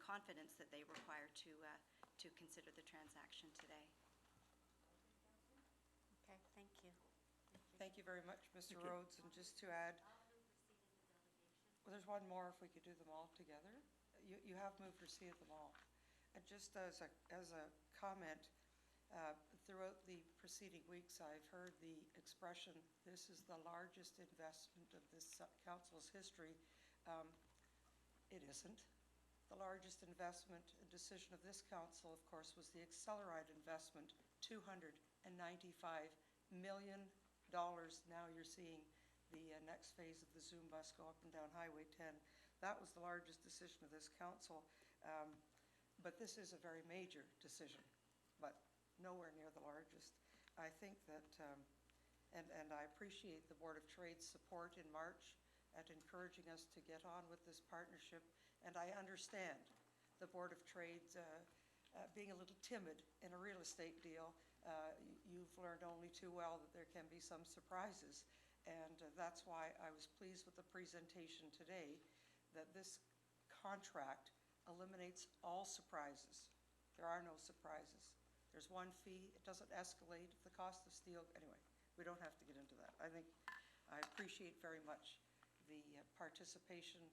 confidence that they require to consider the transaction today. Okay, thank you. Thank you very much, Mr. Rhodes. And just to add, well, there's one more if we could do them all together. You have moved receipt of them all. And just as a comment, throughout the preceding weeks, I've heard the expression, this is the largest investment of this council's history. It isn't. The largest investment and decision of this council, of course, was the Accelerite investment, $295 million. Now you're seeing the next phase of the Zoom bus go up and down Highway 10. That was the largest decision of this council. But this is a very major decision, but nowhere near the largest. I think that, and I appreciate the Board of Trade's support in March at encouraging us to get on with this partnership. And I understand the Board of Trade being a little timid in a real estate deal. You've learned only too well that there can be some surprises. And that's why I was pleased with the presentation today, that this contract eliminates all surprises. There are no surprises. There's one fee. It doesn't escalate. If the cost of steel, anyway, we don't have to get into that. I appreciate very much the participation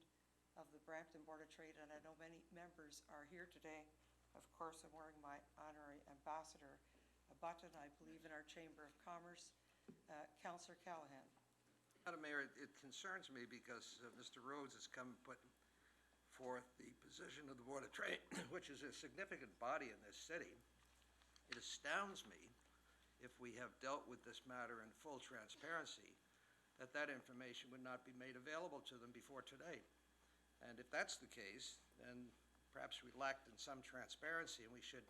of the Brampton Board of Trade, and I know many members are here today. Of course, I'm wearing my honorary ambassador button. I believe in our Chamber of Commerce. Councillor Callahan. Madam Mayor, it concerns me because Mr. Rhodes has come and put forth the position of the Board of Trade, which is a significant body in this city. It astounds me, if we have dealt with this matter in full transparency, that information would not be made available to them before today. And if that's the case, then perhaps we lacked in some transparency, and we should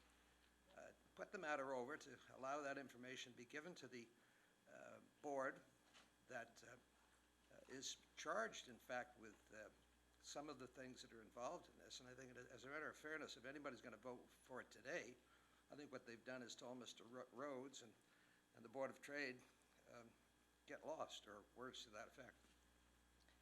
put the matter over to allow that information to be given to the board that is charged, in fact, with some of the things that are involved in this. And I think, as a matter of fairness, if anybody's going to vote for it today, I think what they've done is told Mr. Rhodes and the Board of Trade, get lost, or words to that effect.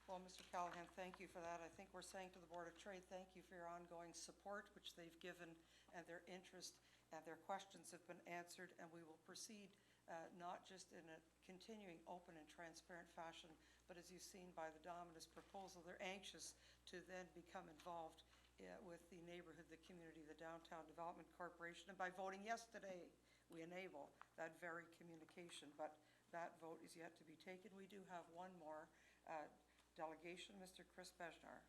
Well, Mr. Callahan, thank you for that. I think we're saying to the Board of Trade, thank you for your ongoing support, which they've given, and their interest, and their questions have been answered, and we will proceed not just in a continuing open and transparent fashion, but as you've seen by the Dominus proposal, they're anxious to then become involved with the neighborhood, the community, the Downtown Development Corporation, and by voting yes today, we enable that very communication, but that vote is yet to be taken. We do have one more delegation, Mr. Chris Bejnar.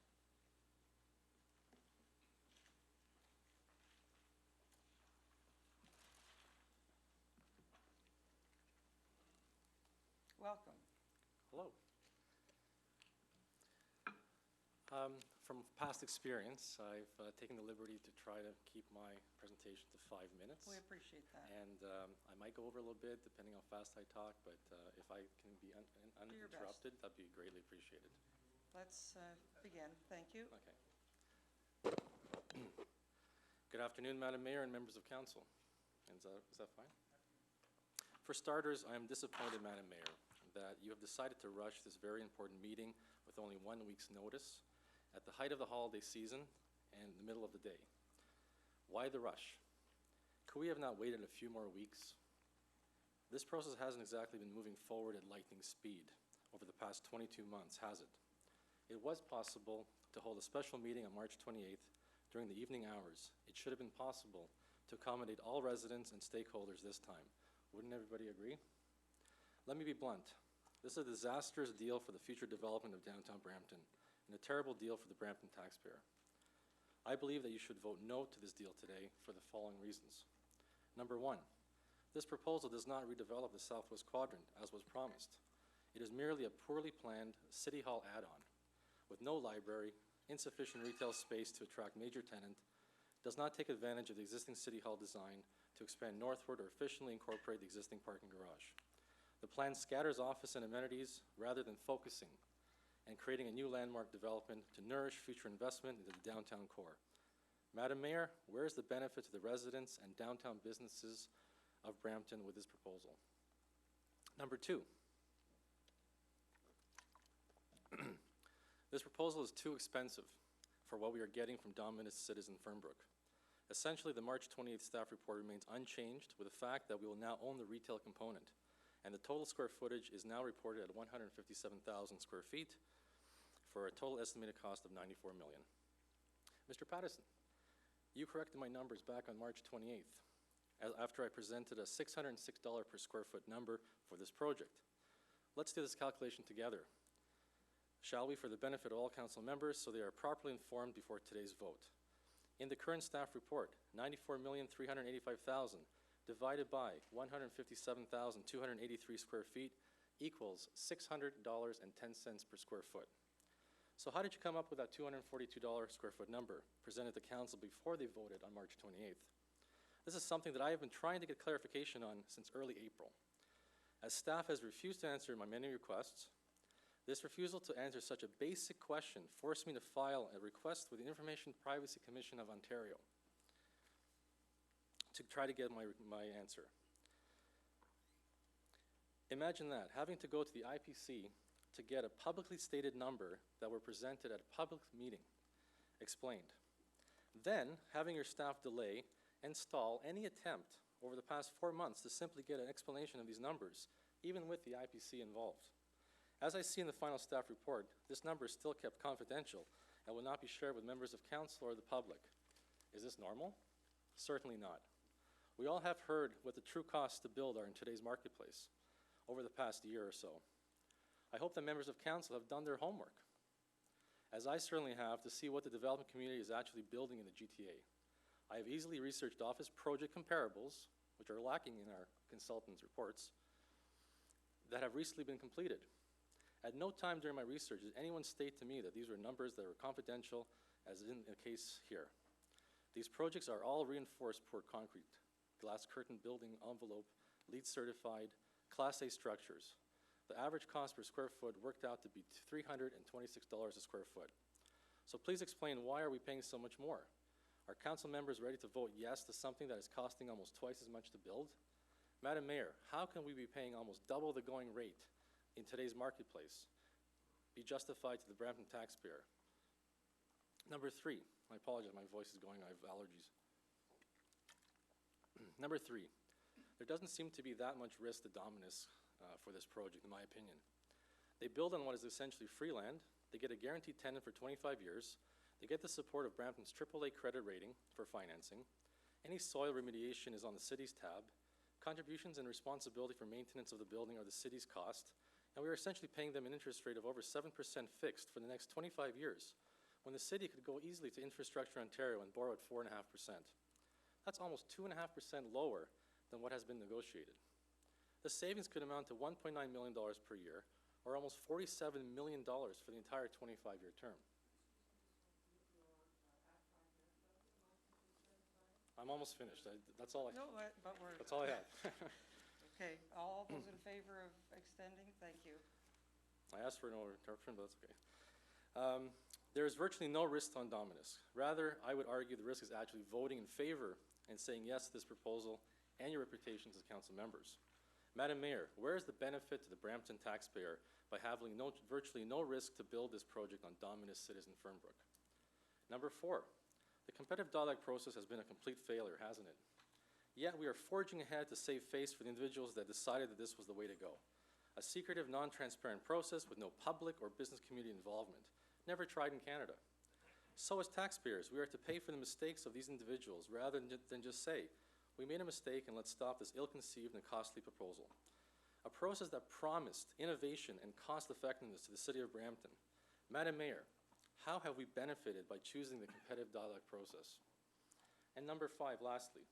Welcome. Hello. From past experience, I've taken the liberty to try to keep my presentation to 5 minutes. We appreciate that. And I might go over a little bit depending on how fast I talk, but if I can be uninterrupted, that'd be greatly appreciated. Let's begin. Thank you. Okay. Good afternoon, Madam Mayor and members of Council. Is that fine? For starters, I am disappointed, Madam Mayor, that you have decided to rush this very important meeting with only 1 week's notice at the height of the holiday season and in the middle of the day. Why the rush? Could we have not waited a few more weeks? This process hasn't exactly been moving forward at lightning speed over the past 22 months, has it? It was possible to hold a special meeting on March 28th during the evening hours. It should have been possible to accommodate all residents and stakeholders this time. Wouldn't everybody agree? Let me be blunt. This is a disastrous deal for the future development of downtown Brampton and a terrible deal for the Brampton taxpayer. I believe that you should vote no to this deal today for the following reasons. Number one, this proposal does not redevelop the Southwest Quadrant as was promised. It is merely a poorly planned City Hall add-on with no library, insufficient retail space to attract major tenant, does not take advantage of the existing City Hall design to expand northward or efficiently incorporate the existing parking garage. The plan scatters office and amenities rather than focusing and creating a new landmark development to nourish future investment into the downtown core. Madam Mayor, where is the benefit to the residents and downtown businesses of Brampton with this proposal? Number two, this proposal is too expensive for what we are getting from Dominus Citizen Fernbrook. Essentially, the March 28th staff report remains unchanged, with the fact that we will now own the retail component, and the total square footage is now reported at 157,000 square feet for a total estimated cost of $94 million. Mr. Patterson, you corrected my numbers back on March 28th, after I presented a $606 per square foot number for this project. Let's do this calculation together, shall we, for the benefit of all council members so they are properly informed before today's vote. In the current staff report, $94,385,000 divided by 157,283 square feet equals $600.10 per square foot. So how did you come up with that $242 square foot number presented to council before they voted on March 28th? This is something that I have been trying to get clarification on since early April. As staff has refused to answer my many requests, this refusal to answer such a basic question forced me to file a request with the Information Privacy Commission of Ontario to try to get my answer. Imagine that, having to go to the IPC to get a publicly stated number that were presented at a public meeting explained. Then, having your staff delay and stall any attempt over the past 4 months to simply get an explanation of these numbers, even with the IPC involved. As I see in the final staff report, this number is still kept confidential and will not be shared with members of council or the public. Is this normal? Certainly not. We all have heard what the true costs to build are in today's marketplace over the past year or so. I hope that members of council have done their homework, as I certainly have, to see what the development community is actually building in the GTA. I have easily researched office project comparables, which are lacking in our consultants' reports, that have recently been completed. At no time during my research did anyone state to me that these were numbers that were confidential, as in the case here. These projects are all reinforced poured concrete, glass curtain building envelope, LEED certified, Class A structures. The average cost per square foot worked out to be $326 a square foot. So please explain, why are we paying so much more? Are council members ready to vote yes to something that is costing almost twice as much to build? Madam Mayor, how can we be paying almost double the going rate in today's marketplace be justified to the Brampton taxpayer? Number 3, I apologize, my voice is going, I have allergies. Number 3, there doesn't seem to be that much risk to Dominus for this project, in my opinion. They build on what is essentially free land, they get a guaranteed tenant for 25 years, they get the support of Brampton's AAA credit rating for financing, any soil remediation is on the city's tab, contributions and responsibility for maintenance of the building are the city's cost, and we are essentially paying them an interest rate of over 7% fixed for the next 25 years, when the city could go easily to Infrastructure Ontario and borrow at 4.5%. That's almost 2.5% lower than what has been negotiated. The savings could amount to $1.9 million per year, or almost $47 million for the entire 25-year term. I'm almost finished. That's all I have. Okay, all those in favor of extending, thank you. I asked for no interruption, but that's okay. There is virtually no risk on Dominus. Rather, I would argue the risk is actually voting in favor and saying yes to this proposal and your reputations as council members. Madam Mayor, where is the benefit to the Brampton taxpayer by having virtually no risk to build this project on Dominus Citizen Fernbrook? Number 4, the competitive dialogue process has been a complete failure, hasn't it? Yet we are forging ahead to save face for the individuals that decided that this was the way to go. A secretive, non-transparent process with no public or business community involvement, never tried in Canada. So as taxpayers, we are to pay for the mistakes of these individuals rather than just say, we made a mistake and let's stop this ill-conceived and costly proposal. A process that promised innovation and cost-effectiveness to the city of Brampton. Madam Mayor, how have we benefited by choosing the competitive dialogue process? And number 5, lastly,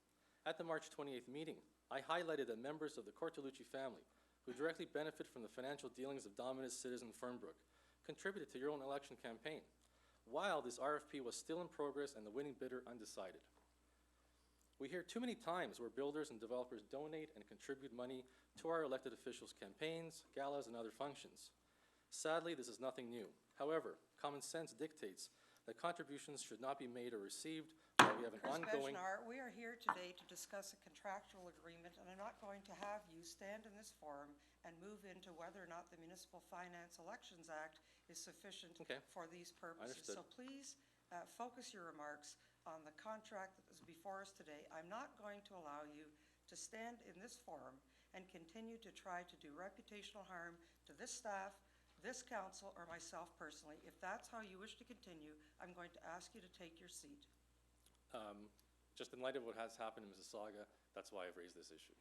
at the March 28th meeting, I highlighted that members of the Cortolucci family, who directly benefit from the financial dealings of Dominus Citizen Fernbrook, contributed to your own election campaign, while this RFP was still in progress and the winning bidder undecided. We hear too many times where builders and developers donate and contribute money to our elected officials' campaigns, galas, and other functions. Sadly, this is nothing new. However, common sense dictates that contributions should not be made or received while we have an ongoing... Chris Bechnar, we are here today to discuss a contractual agreement, and I'm not going to have you stand in this forum and move into whether or not the Municipal Finance Elections Act is sufficient Okay. for these purposes. Understood. So please focus your remarks on the contract that is before us today. I'm not going to allow you to stand in this forum and continue to try to do reputational harm to this staff, this council, or myself personally. If that's how you wish to continue, I'm going to ask you to take your seat. Just in light of what has happened in Mississauga, that's why I've raised this issue.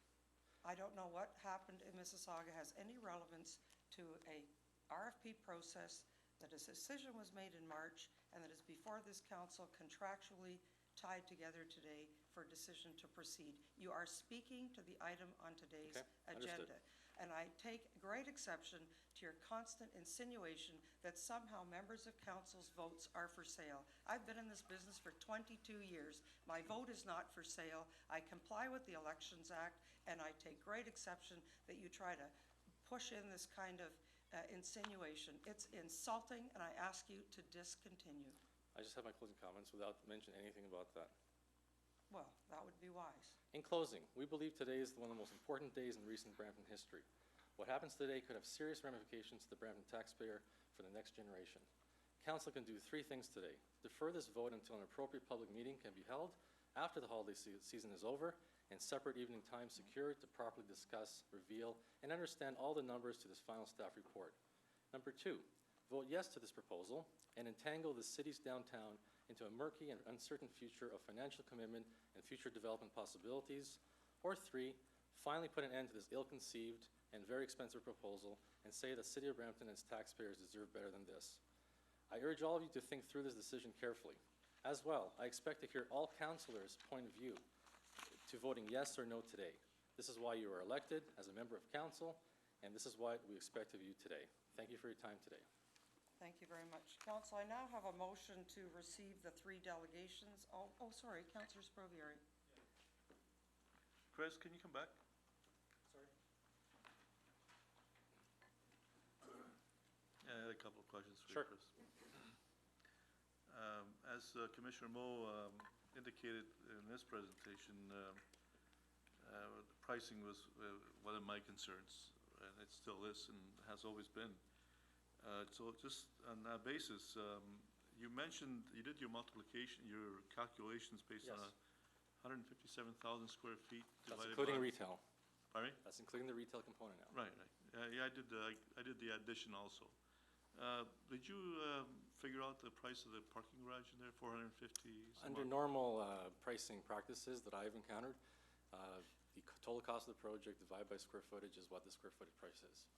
I don't know what happened in Mississauga has any relevance to a RFP process that a decision was made in March and that is before this council contractually tied together today for a decision to proceed. You are speaking to the item on today's Okay, understood. agenda. And I take great exception to your constant insinuation that somehow members of council's votes are for sale. I've been in this business for 22 years. My vote is not for sale. I comply with the Elections Act, and I take great exception that you try to push in this kind of insinuation. It's insulting, and I ask you to discontinue. I just have my closing comments without mentioning anything about that. Well, that would be wise. In closing, we believe today is one of the most important days in recent Brampton history. What happens today could have serious ramifications to the Brampton taxpayer for the next generation. Council can do three things today: defer this vote until an appropriate public meeting can be held after the holiday season is over, and separate evening time secured to properly discuss, reveal, and understand all the numbers to this final staff report. Number two, vote yes to this proposal and entangle the city's downtown into a murky and uncertain future of financial commitment and future development possibilities. Or three, finally put an end to this ill-conceived and very expensive proposal and say the City of Brampton and its taxpayers deserve better than this. I urge all of you to think through this decision carefully. As well, I expect to hear all councillors' point of view to voting yes or no today. This is why you are elected as a member of council, and this is what we expect of you today. Thank you for your time today. Thank you very much. Council, I now have a motion to receive the three delegations. Oh, sorry, Councillor Sprovieri. Chris, can you come back? Sorry. Yeah, I had a couple of questions for Sure. you, Chris. As Commissioner Moe indicated in this presentation, the pricing was one of my concerns, and it still is and has always been. So just on that basis, you mentioned, you did your multiplication, your calculations based on Yes. 157,000 square feet That's divided including by... retail. Pardon me? That's including the retail component now. Right, right. Yeah, I did the addition also. Did you figure out the price of the parking garage in there, 450? Under normal pricing practices that I've encountered, the total cost of the project divided by square footage is what the square footage price is.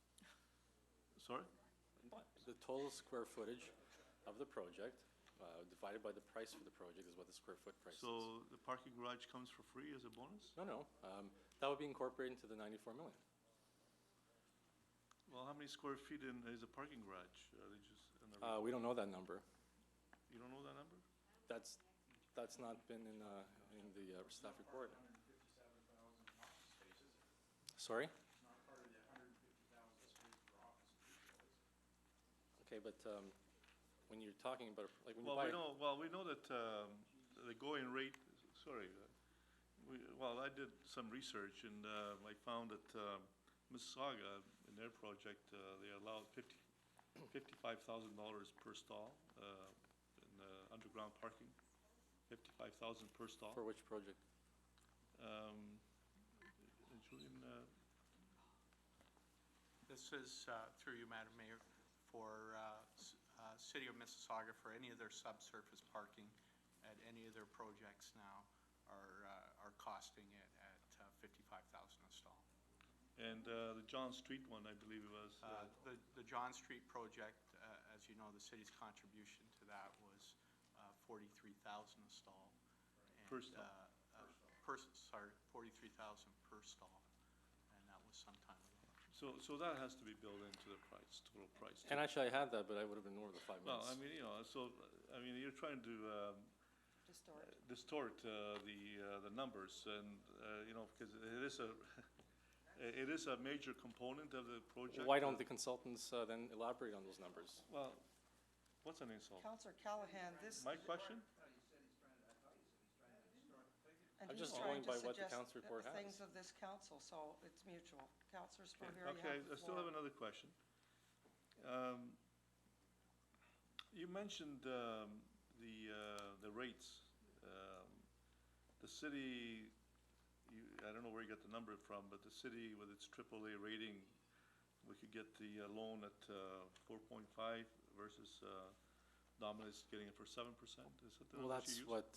Sorry? The total square footage of the project divided by the price for the project is what the square foot price is. So the parking garage comes for free as a bonus? No. That would be incorporated into the 94 million. Well, how many square feet is a parking garage? They just in the, We don't know that number. you don't know that number? That's not been in the staff report. Sorry? Okay, but when you're talking about, like when you buy... We know that the going rate, sorry, I did some research and I found that Mississauga, in their project, they allowed $55,000 per stall in underground parking, 55,000 per stall. For which project? Julian, This is, through you, Madam Mayor, for City of Mississauga, for any of their subsurface parking at any of their projects now are costing it at $55,000 a stall. and the John Street one, I believe it was. The John Street project, as you know, the city's contribution to that was $43,000 a stall. Per stall. Sorry, $43,000 per stall, and that was some time ago. So that has to be built into the price, total price. And actually, I had that, but I would have been more than 5 Well, minutes. I mean, you're trying to distort the numbers, and because it is a major component of the project. Why don't the consultants then elaborate on those numbers? Well, what's an insult? Councillor Callahan, this... My question? And I'm he's just trying going to by what the suggest council report has. things of this council, so it's mutual. Councillor Sprovieri, you Okay, have the I still have floor. another question. You mentioned the the rates, the city, I don't know where you got the number from, but the city with its AAA rating, we could get the loan at 4.5 versus Dominus getting it for 7%. Is that the Well, what that's you use? what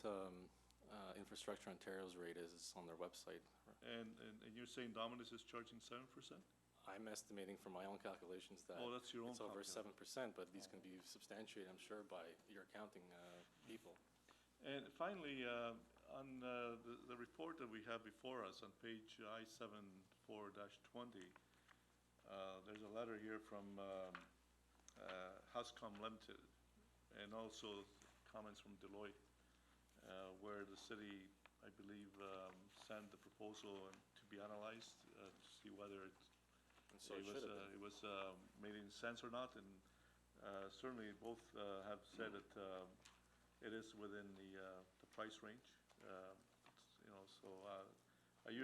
Infrastructure Ontario's rate is on their website. And you're saying Dominus is charging 7%? I'm estimating from my own calculations that Oh, that's your own it's over calculation. 7%, but these can be substantiated, I'm sure, by your accounting people. And finally, on the report that we have before us on page I-74-20, there's a letter here from Huscom Limited, and also comments from Deloitte, where the city, I believe, sent the proposal to be analyzed to see whether And so it should have been. it was made any sense or not. And certainly both have said that it is within the price range. So do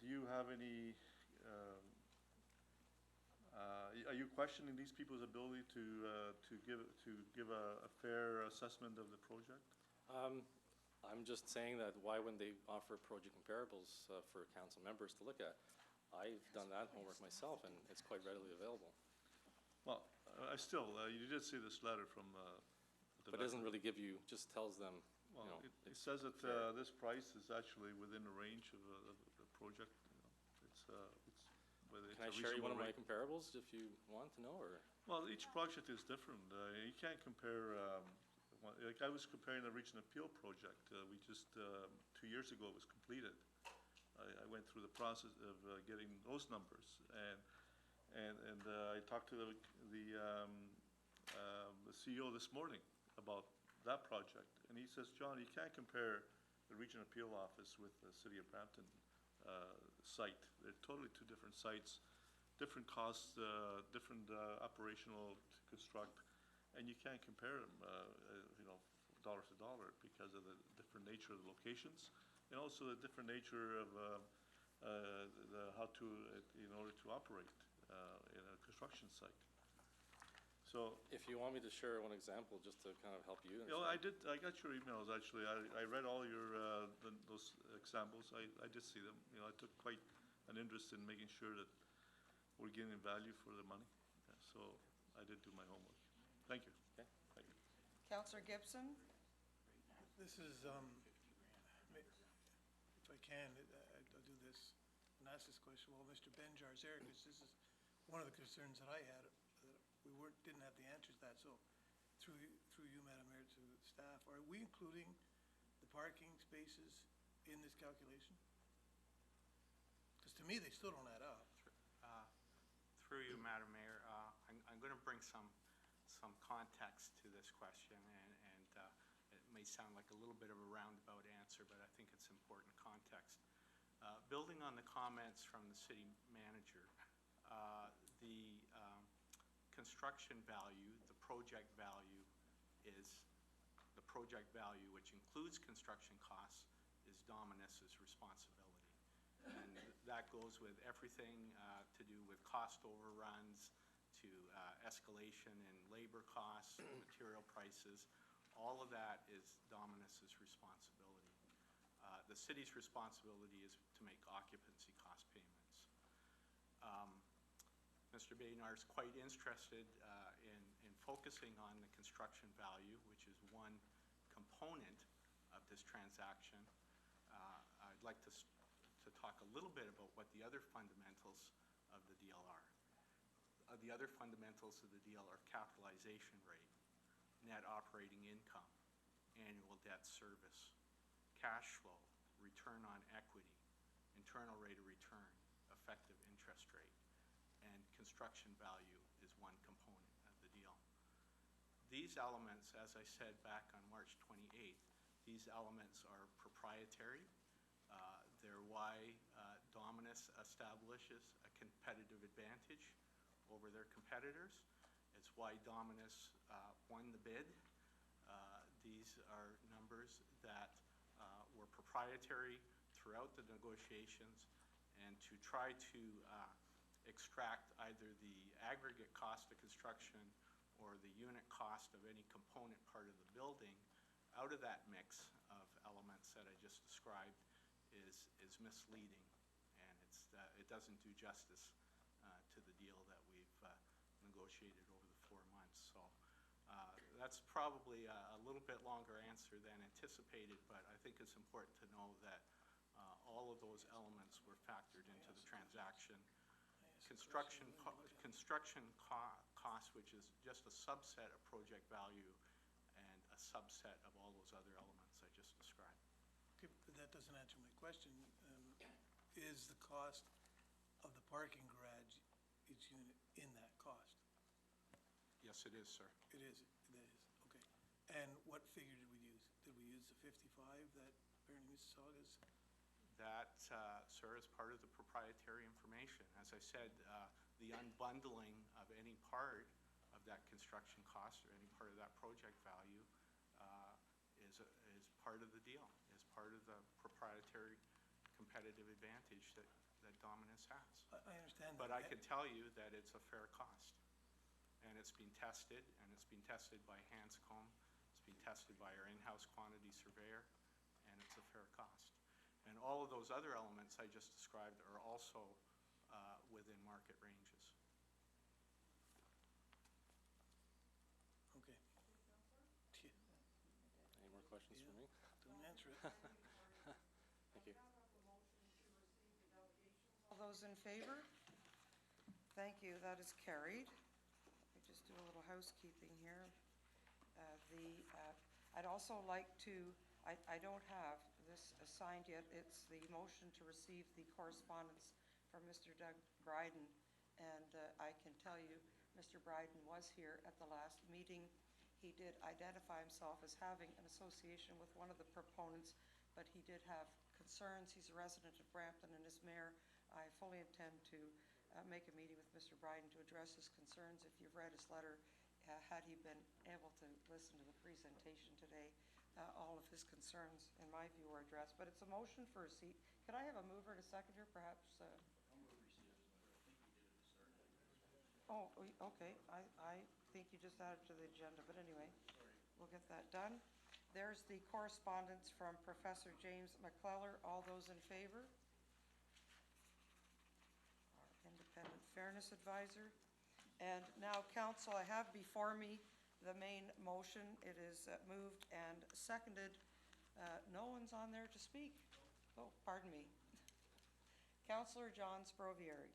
you have any? Are you questioning these people's ability to give a fair assessment of the project? I'm just saying that why wouldn't they offer project comparables for council members to look at? I've done that homework myself, and it's quite readily available. Well, you did see this letter from the. But it doesn't really give you, just tells them, Well, you know, it it's says that fair. this price is actually within the range of the project. Whether it's Can I a share you one of reasonable my rate. comparables if you want to know, or? Well, each project is different. You can't compare, like I was comparing the Region Appeal project. We just, 2 years ago, it was completed. I went through the process of getting those numbers. And I talked to the CEO this morning about that project. And he says, John, you can't compare the Region Appeal Office with the City of Brampton site. They're totally two different sites, different costs, different operational to construct, and you can't compare them, dollar to dollar because of the different nature of the locations and also the different nature of in order to operate in a construction site. So, If you want me to share one example, just to kind of help you I understand. I got your emails, actually. I read all those examples. I did see them. I took quite an interest in making sure that we're getting value for the money. So I did do my homework. Thank you. Okay. Thank you. Councillor Gibson? This is, if I can, I'll do this and ask this question. Well, Mr. Benjar's there, because this is one of the concerns that I had, that we didn't have the answers to that. So through you, Madam Mayor, to the staff, are we including the parking spaces in this calculation? Because to me, they still don't add up. Through you, Madam Mayor, I'm going to bring some context to this question, and it may sound like a little bit of a roundabout answer, but I think it's important context. Building on the comments from the city manager, the construction value, the project value, which includes construction costs, is Dominus's responsibility. And that goes with everything to do with cost overruns, to escalation in labor costs, material prices. All of that is Dominus's responsibility. The city's responsibility is to make occupancy cost payments. Mr. Baynard is quite interested in focusing on the construction value, which is one component of this transaction. I'd like to talk a little bit about what the other fundamentals of the deal are. The other fundamentals of the deal are capitalization rate, net operating income, annual debt service, cash flow, return on equity, internal rate of return, effective interest rate, and construction value is one component of the deal. These elements, as I said back on March 28th, these elements are proprietary. They're why Dominus establishes a competitive advantage over their competitors. It's why Dominus won the bid. These are numbers that were proprietary throughout the negotiations, and to try to extract either the aggregate cost of construction or the unit cost of any component part of the building out of that mix of elements that I just described is misleading, and it doesn't do justice to the deal that we've negotiated over the 4 months. So that's probably a little bit longer answer than anticipated, but I think it's important to know that all of those elements were factored into the transaction. Construction cost, which is just a subset of project value and a subset of all those other elements I just described. Okay, but that doesn't answer my question. Is the cost of the parking garage, each unit, in that cost? Yes, it is, sir. It is, okay. And what figure did we use? Did we use the 55 that apparently Mississauga's? That, sir, is part of the proprietary information. As I said, the unbundling of any part of that construction cost or any part of that project value is part of the deal, is part of the proprietary competitive advantage that Dominus has. I understand that. But I can tell you that it's a fair cost. And it's been tested, and it's been tested by Hanscom, it's been tested by our in-house quantity surveyor, and it's a fair cost. And all of those other elements I just described are also within market ranges. Okay. Any more questions for me? Don't answer it. Thank you. All those in favor? Thank you, that is carried. Let me just do a little housekeeping here. I'd also like to, I don't have this assigned yet, it's the motion to receive the correspondence from Mr. Doug Bryden. And I can tell you, Mr. Bryden was here at the last meeting. He did identify himself as having an association with one of the proponents, but he did have concerns. He's a resident of Brampton and is mayor. I fully intend to make a meeting with Mr. Bryden to address his concerns. If you've read his letter, had he been able to listen to the presentation today, all of his concerns, in my view, are addressed. But it's a motion for a seat. Could I have a mover and a seconder, perhaps? Oh, okay. I think you just added to the agenda, but anyway, we'll get that done. There's the correspondence from Professor James McClellar. All those in favor? Our independent fairness advisor. And now, council, I have before me the main motion. It is moved and seconded. No one's on there to speak. Oh, pardon me. Councillor John Sprovieri.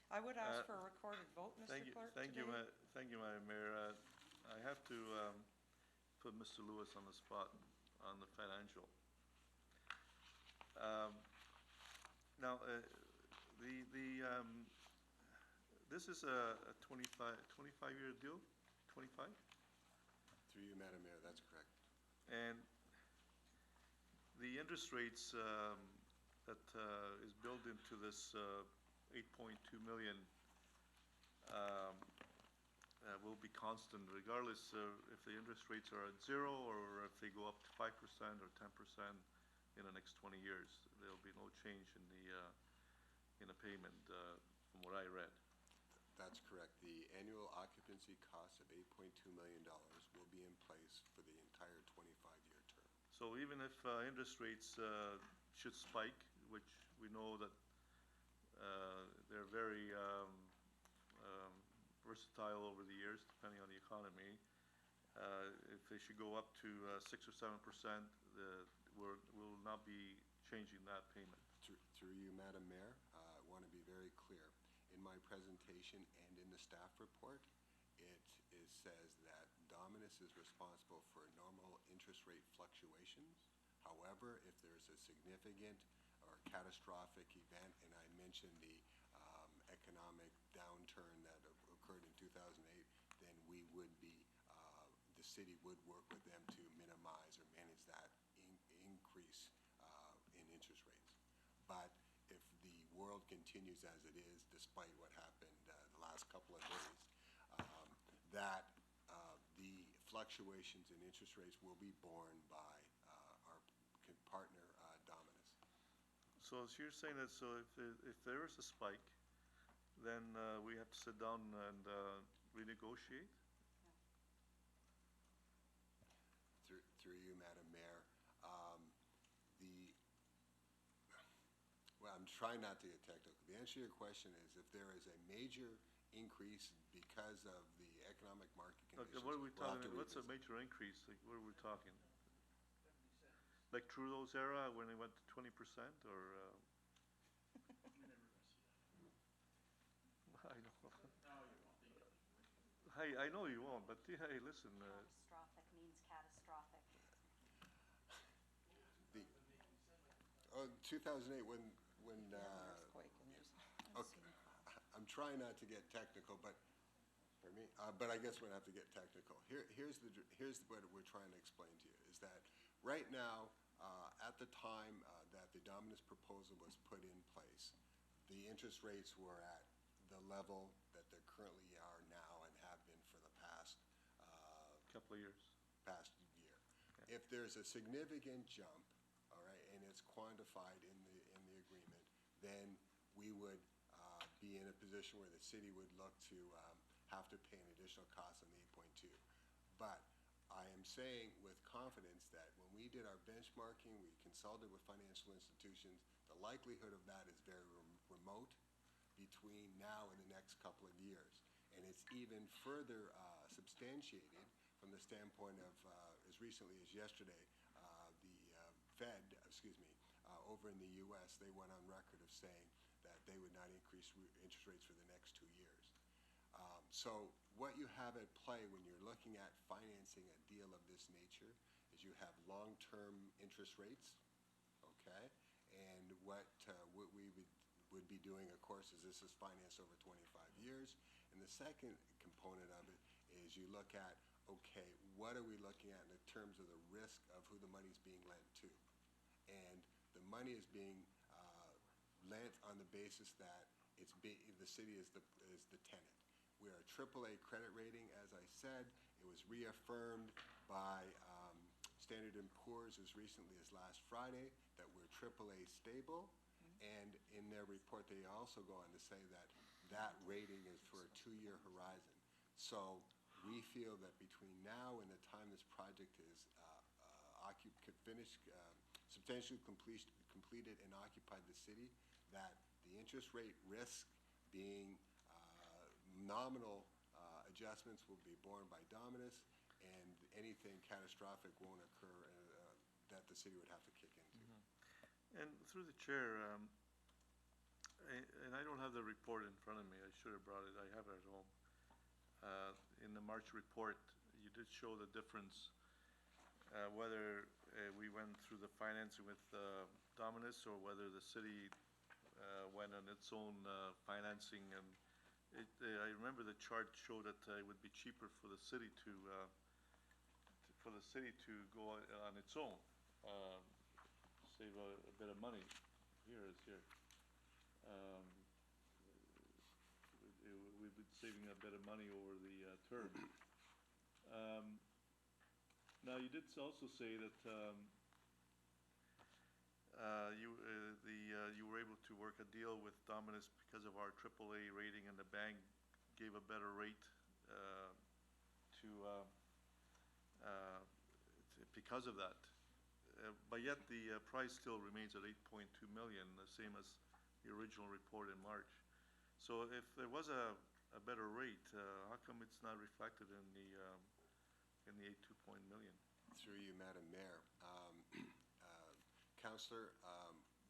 I would ask for a recorded vote, Mr. Clerk, Thank you, today. Madam Mayor. I have to put Mr. Lewis on the spot on the financial. Now, this is a 25-year deal, 25? Through you, Madam Mayor, that's correct. And the interest rates that is built into this 8.2 million will be constant regardless if the interest rates are at 0 or if they go up to 5% or 10% in the next 20 years. There'll be no change in the payment from what I read. That's correct. The annual occupancy cost of $8.2 million will be in place for the entire 25-year term. So even if interest rates should spike, which we know that they're very versatile over the years, depending on the economy, if they should go up to 6 or 7%, we'll not be changing that payment. Through you, Madam Mayor, I want to be very clear. In my presentation and in the staff report, it says that Dominus is responsible for normal interest rate fluctuations. However, if there's a significant or catastrophic event, and I mentioned the economic downturn that occurred in 2008, then we would be, the city would work with them to minimize or manage that increase in interest rates. But if the world continues as it is, despite what happened the last couple of days, that the fluctuations in interest rates will be borne by our partner, Dominus. So you're saying that, so if there is a spike, then we have to sit down and renegotiate? through you, Madam Mayor, the, well, I'm trying not to get technical. The answer to your question is if there is a major increase because of the economic market Okay, conditions. what are we we'll have talking, to what's a revisit. major increase? Like, what are we talking? Like Trudeau's era when they went to 20% or, I know. Hey, I know you won't, but hey, listen, Catastrophic means catastrophic. The, oh, 2008 when, Earthquake and there's okay, I'm trying not to get technical, but, pardon me, but I guess we're gonna have to get technical. Here's what we're trying to explain to you, is that right now, at the time that the Dominus proposal was put in place, the interest rates were at the level that they currently are now and have been for the past couple of years. year. If there's a significant jump, all right, and it's quantified in the agreement, then we would be in a position where the city would look to have to pay an additional cost on the 8.2. But I am saying with confidence that when we did our benchmarking, we consulted with financial institutions, the likelihood of that is very remote between now and the next couple of years. And it's even further substantiated from the standpoint of, as recently as yesterday, the Fed, over in the U.S., they went on record of saying that they would not increase interest rates for the next 2 years. So what you have at play when you're looking at financing a deal of this nature is you have long-term interest rates, okay? And what we would be doing, of course, is this is financed over 25 years. And the second component of it is you look at, okay, what are we looking at in terms of the risk of who the money's being lent to? And the money is being lent on the basis that the city is the tenant. We are a AAA credit rating, as I said. It was reaffirmed by Standard & Poor's as recently as last Friday that we're AAA stable. And in their report, they also go on to say that that rating is for a 2-year horizon. So we feel that between now and the time this project is finished, substantially completed and occupied the city, that the interest rate risk being nominal adjustments will be borne by Dominus, and anything catastrophic won't occur that the city would have to kick into. And through the chair, and I don't have the report in front of me, I should have brought it, I have it at home. In the March report, you did show the difference, whether we went through the financing with Dominus or whether the city went on its own financing. And I remember the chart showed that it would be cheaper for the city to go on its own, save a bit of money. Here. We've been saving a bit of money over the term. Now, you did also say that you were able to work a deal with Dominus because of our AAA rating, and the bank gave a better rate because of that. But yet the price still remains at 8.2 million, the same as the original report in March. So if there was a better rate, how come it's not reflected in the 8.2 million? Through you, Madam Mayor. Councillor,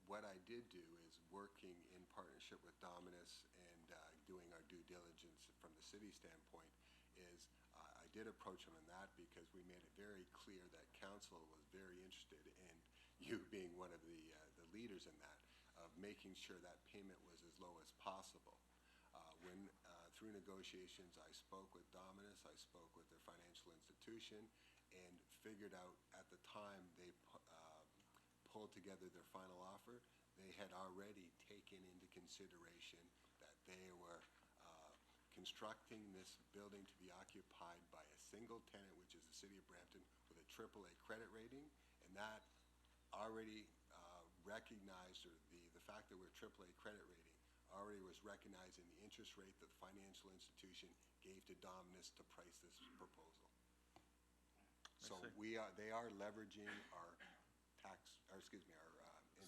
what I did do is working in partnership with Dominus and doing our due diligence from the city standpoint is I did approach them on that because we made it very clear that council was very interested in you being one of the leaders in that, of making sure that payment was as low as possible. When through negotiations I spoke with Dominus, I spoke with their financial institution, and figured out at the time they pulled together their final offer, they had already taken into consideration that they were constructing this building to be occupied by a single tenant, which is the city of Brampton, with a AAA credit rating, and that already recognized, or the fact that we're AAA credit rating already was recognized in the interest rate that the financial institution gave to Dominus to price this proposal. So see. they are leveraging our tax, or excuse me, our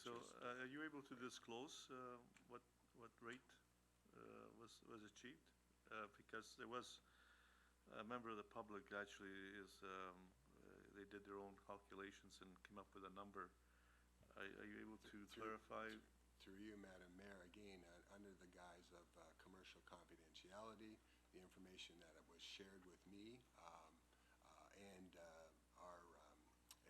So, interest. are you able to disclose what rate was achieved? Because there was a member of the public actually they did their own calculations and came up with a number. Are you able to clarify? Through you, Madam Mayor, again, under the guise of commercial confidentiality, the information that was shared with me and our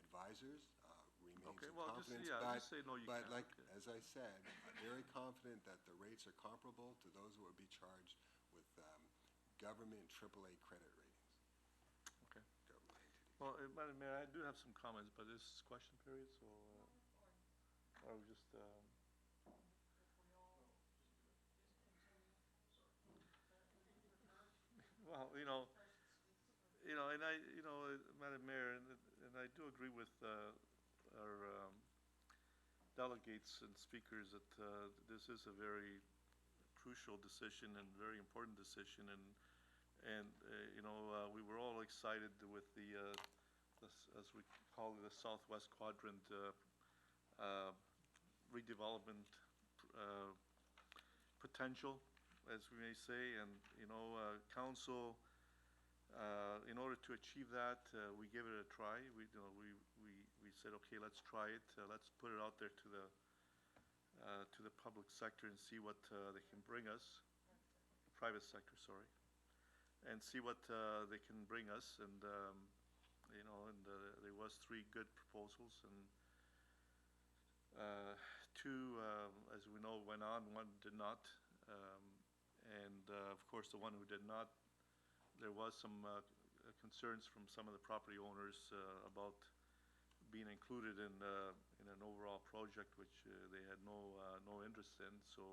advisors remains Okay, in well, confidence. just say no, you But can't. like, Okay. as I said, very confident that the rates are comparable to those who would be charged with government AAA credit ratings. Okay. Government entities. Well, Madam Mayor, I do have some comments, but this is question period, so, or just, well, Madam Mayor, and I do agree with our delegates and speakers that this is a very crucial decision and very important decision, and we were all excited with as we call it, the Southwest Quadrant redevelopment potential, as we may say, and council. In order to achieve that, we gave it a try. We said, okay, let's try it. Let's put it out there to the public sector and see what they can bring us, private sector, sorry, and see what they can bring us. And there was 3 good proposals, and 2, as we know, went on. 1 did not, and of course, the one who did not, there was some concerns from some of the property owners about being included in an overall project which they had no interest in. So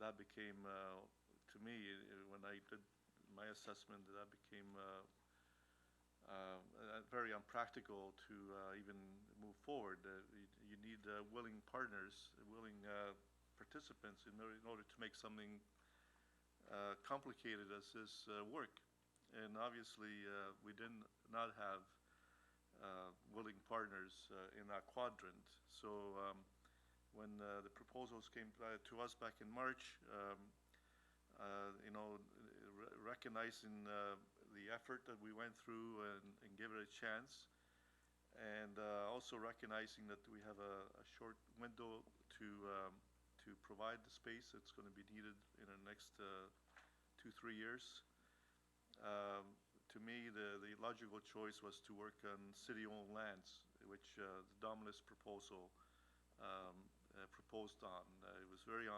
that became, to me, when I did my assessment, that became very unpractical to even move forward. You need willing partners, willing participants in order to make something complicated as this work. And obviously, we did not have willing partners in that quadrant. So when the proposals came to us back in March, recognizing the effort that we went through and give it a chance, and also recognizing that we have a short window to provide the space that's going to be needed in the next 2-3 years. To me, the logical choice was to work on city-owned lands, which the Dominus proposal proposed on. It was it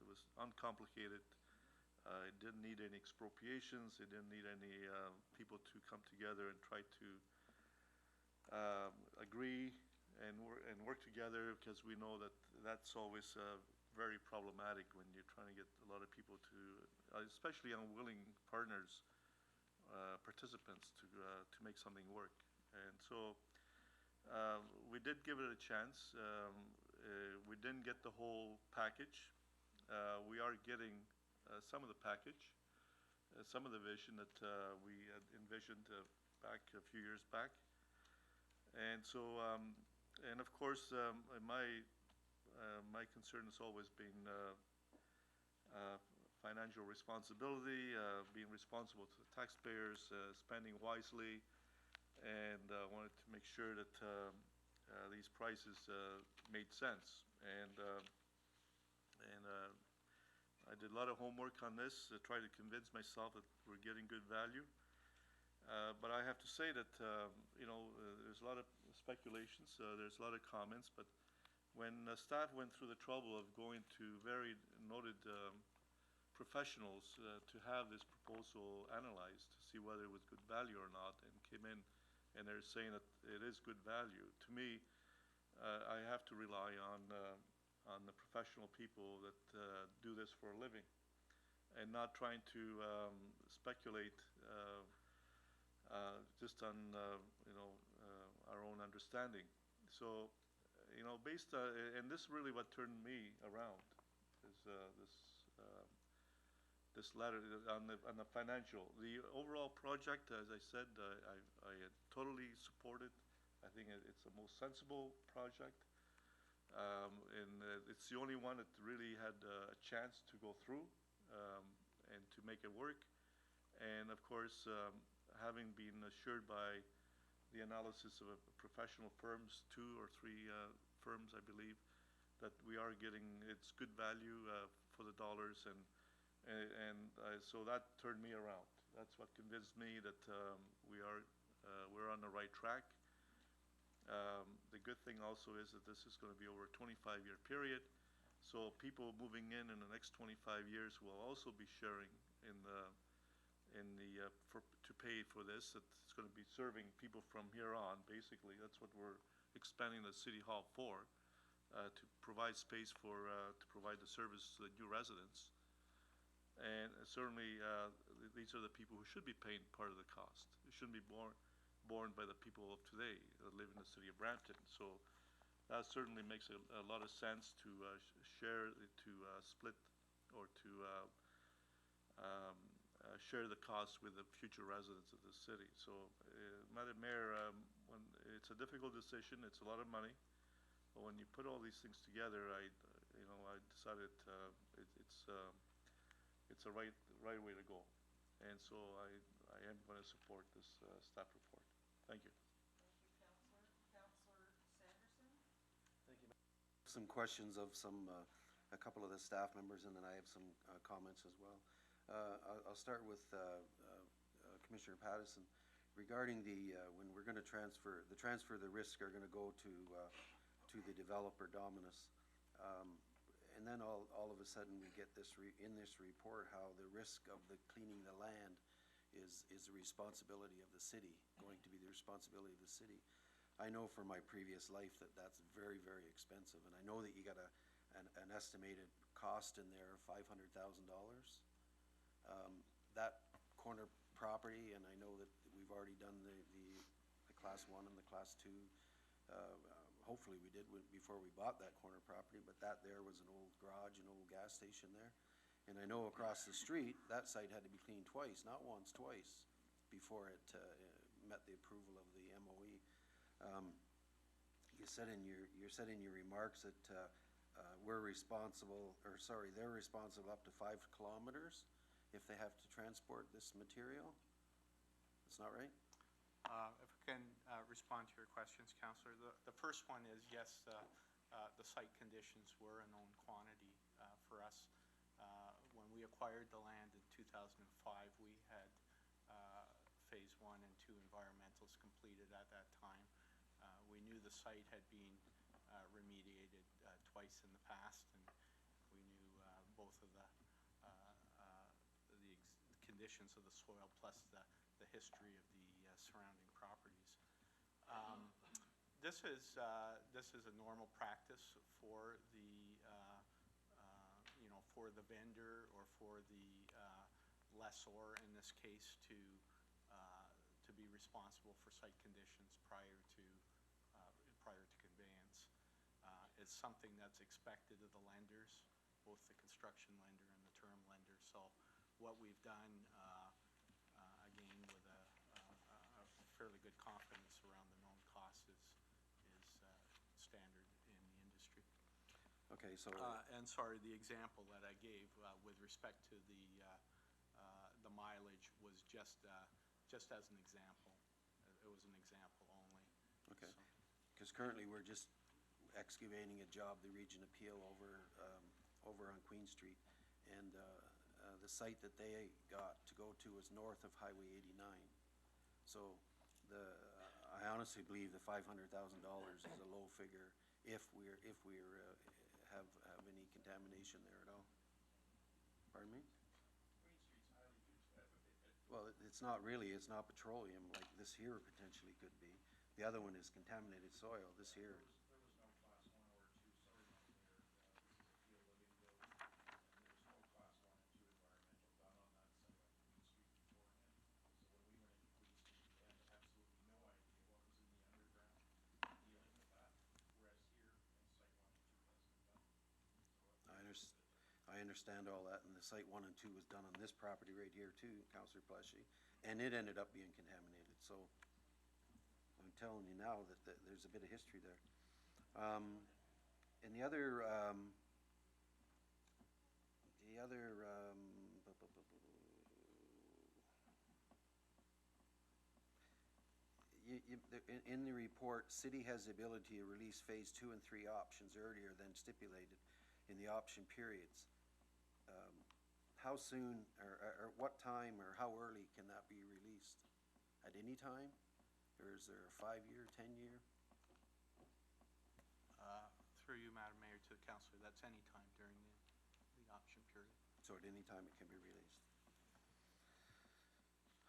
was uncomplicated. It didn't need any expropriations. It didn't need any people to come together and try to agree and work together, because we know that that's always very problematic when you're trying to get a lot of people to, especially unwilling partners, participants, to make something work. And so we did give it a chance. We didn't get the whole package. We are getting some of the package, some of the vision that we had envisioned back a few years back. And so, and of course, my concern has always been financial responsibility, being responsible to the taxpayers, spending wisely, and wanted to make sure that these prices made sense. And I did a lot of homework on this to try to convince myself that we're getting good value. But I have to say that, there's a lot of speculations, there's a lot of comments, but when staff went through the trouble of going to very noted professionals to have this proposal analyzed to see whether it was good value or not, and came in and they're saying that it is good value, to me, I have to rely on the professional people that do this for a living, and not trying to speculate just on our own understanding. So, based and this is really what turned me around, is this this letter on the financial. The overall project, as I said, I totally support it. I think it's the most sensible project. And it's the only one that really had a chance to go through and to make it work. And of course, having been assured by the analysis of professional firms, 2 or 3 firms, I believe, that we are getting its good value for the dollars, so that turned me around. That's what convinced me that we're on the right track. The good thing also is that this is going to be over a 25-year period, so people moving in the next 25 years will also be sharing to pay for this. It's going to be serving people from here on. Basically, that's what we're expanding the city hall for, to provide space to provide the service to the new residents. And certainly, these are the people who should be paying part of the cost. It shouldn't be borne by the people of today that live in the city of Brampton. So that certainly makes a lot of sense to split or to share the cost with the future residents of the city. So, Madam Mayor, it's a difficult decision. It's a lot of money, but when you put all these things together, I decided it's the right way to go, and so I am going to support this staff report. Thank you. Councillor Sanderson? Some questions of a couple of the staff members, and then I have some comments as well. I'll start with Commissioner Pattison regarding when we're going to transfer the risk are going to go to the developer Dominus, and then all of a sudden we get in this report how the risk of the cleaning the land is the responsibility of the city, going to be the responsibility of the city. I know from my previous life that that's very, very expensive, and I know that you got an estimated cost in there of $500,000. That corner property, and I know that we've already done the Class 1 and the Class 2. Hopefully we did before we bought that corner property, but that there was an old garage, an old gas station there. And I know across the street, that site had to be cleaned twice, not once, twice, before it met the approval of the MOE. You said in your remarks that they're responsible up to 5 kilometers if they have to transport this material. That's not right? If I can respond to your questions, Councillor. The first one is, yes, the site conditions were a known quantity for us. When we acquired the land in 2005, we had Phase 1 and 2 environmentals completed at that time. We knew the site had been remediated twice in the past, and we knew both of the conditions of the soil plus the history of the surrounding properties. This is a normal practice for the vendor or for the lessor in this case to be responsible for site conditions prior to conveyance. It's something that's expected of the lenders, both the construction lender and the term lender. So what we've done, again, with a fairly good confidence around the known costs is standard in the industry. Okay, so And sorry, the example that I gave with respect to the mileage was just as an example. It was an example only. okay, So. because currently we're just excavating a job, the Region Appeal over on Queen Street, and the site that they got to go to is north of Highway 89. So I honestly believe the $500,000 is a low figure if we're have any contamination there at all. Pardon me? Well, it's not really. It's not petroleum like this here potentially could be. The other one is contaminated soil. This here. I understand all that, and the site 1 and 2 was done on this property right here too, Counselor Pleshy, and it ended up being contaminated, so I'm telling you now that there's a bit of history there. And the other, in the report, city has the ability to release phase 2 and 3 options earlier than stipulated in the option periods. How soon, or what time, or how early can that be released? At any time? Or is there a 5-year, 10-year? Through you, Madam Mayor, to the councillor, that's any time during the option period. So at any time it can be released.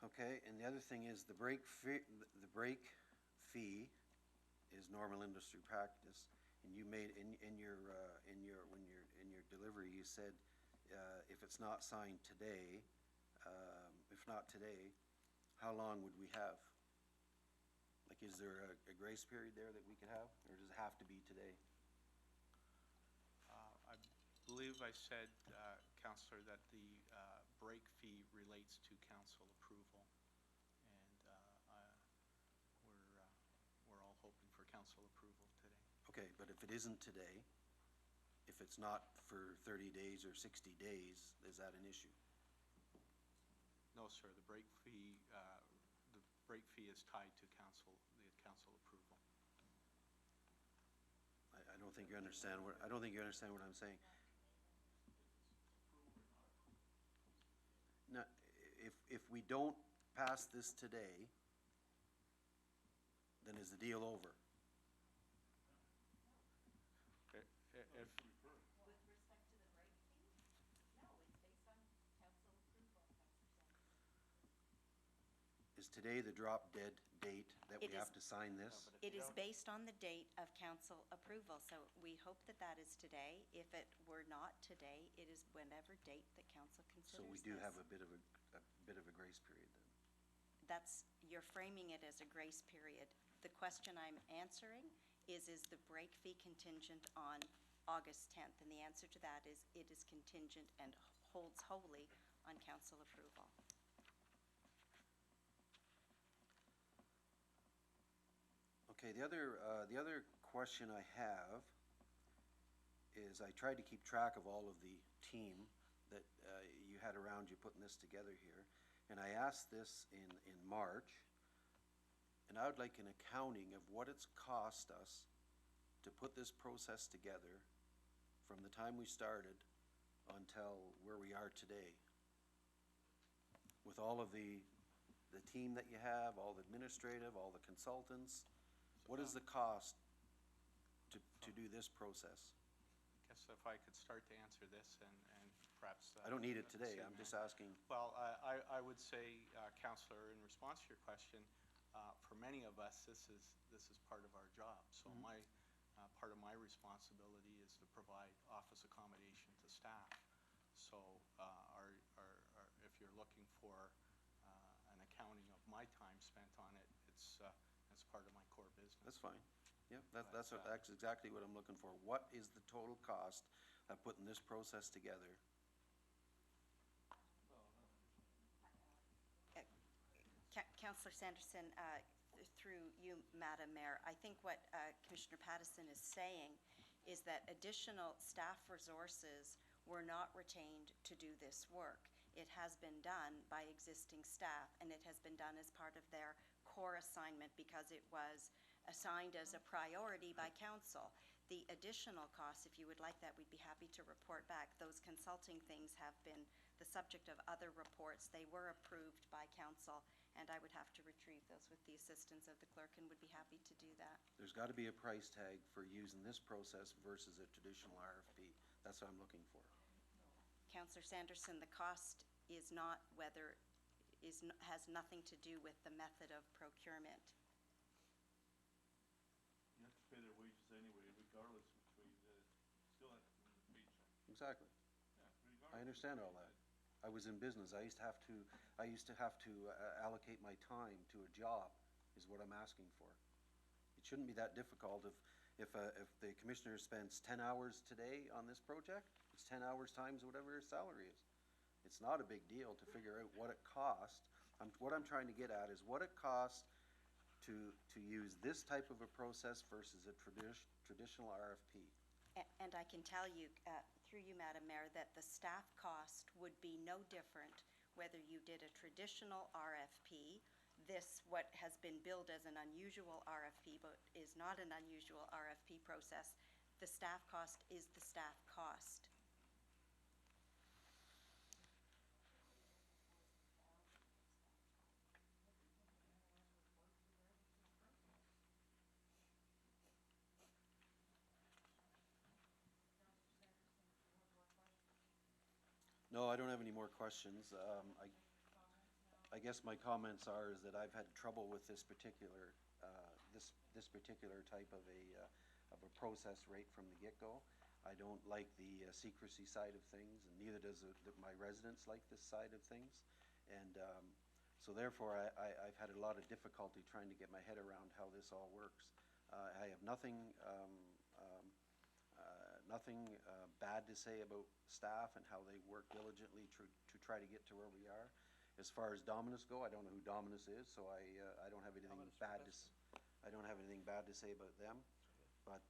Okay, and the other thing is the break fee is normal industry practice, and you made in your delivery, you said if it's not signed today, if not today, how long would we have? Like, is there a grace period there that we could have, or does it have to be today? I believe I said, councillor, that the break fee relates to council approval, and we're all hoping for council approval today. Okay, but if it isn't today, if it's not for 30 days or 60 days, is that an issue? No, sir, the break fee is tied to the council approval. I don't think you understand what I'm saying. Now, if we don't pass this today, then is the deal over? If, With respect to the break fee? No, it's based on council approval, Is today the drop dead date that we It have is- to sign this? It is based on the date of council approval, so we hope that that is today. If it were not today, it is whenever date that council considers So this. we do have a bit of a grace period then. You're framing it as a grace period. The question I'm answering is the break fee contingent on August 10th? And the answer to that is it is contingent and holds wholly on council approval. Okay, the other question I have is I tried to keep track of all of the team that you had around you putting this together here. And I asked this in March, and I would like an accounting of what it's cost us to put this process together from the time we started until where we are today. With all of the team that you have, all the administrative, all the consultants, what is the cost to do this process? I guess if I could start to answer this and perhaps. I don't need it today, City I'm just Manager. asking. Well, I would say, councillor, in response to your question, for many of us, this is part of our job. So part of my responsibility is to provide office accommodation to staff. So if you're looking for an accounting of my time spent on it, it's part of my core business. That's fine. Yeah, that's exactly what I'm looking for. What is the total cost of putting this process together? Councillor Sanderson, through you, Madam Mayor, I think what Commissioner Pattison is saying is that additional staff resources were not retained to do this work. It has been done by existing staff, and it has been done as part of their core assignment because it was assigned as a priority by council. The additional costs, if you would like that, we'd be happy to report back. Those consulting things have been the subject of other reports. They were approved by council, and I would have to retrieve those with the assistance of the clerk and would be happy to do that. There's got to be a price tag for using this process versus a traditional RFP. That's what I'm looking for. Councillor Sanderson, the cost is not has nothing to do with the method of procurement. You have to pay their wages anyway, regardless which way, still have to pay the paycheck. Exactly. Yeah, regardless. I understand all that. I was in business. I used to have to allocate my time to a job, is what I'm asking for. It shouldn't be that difficult. If the commissioner spends 10 hours today on this project, it's it's 10 hours times whatever her salary is. It's not a big deal to figure out what it costs. What I'm trying to get at is what it costs to use this type of a process versus a traditional RFP. And I can tell you, through you, Madam Mayor, that the staff cost would be no different whether you did a traditional RFP, this what has been billed as an unusual RFP, but is not an unusual RFP process. The staff cost is the staff cost. No, I don't have any more questions. I guess my comments are is that I've had trouble with this particular, this particular type of a process right from the get-go. I don't like the secrecy side of things, and neither does my residents like this side of things. And so therefore, I've had a lot of difficulty trying to get my head around how this all works. I have nothing bad to say about staff and how they work diligently to try to get to where we are. As far as Dominus go, I don't know who Dominus is, so I don't have anything bad to say about them. But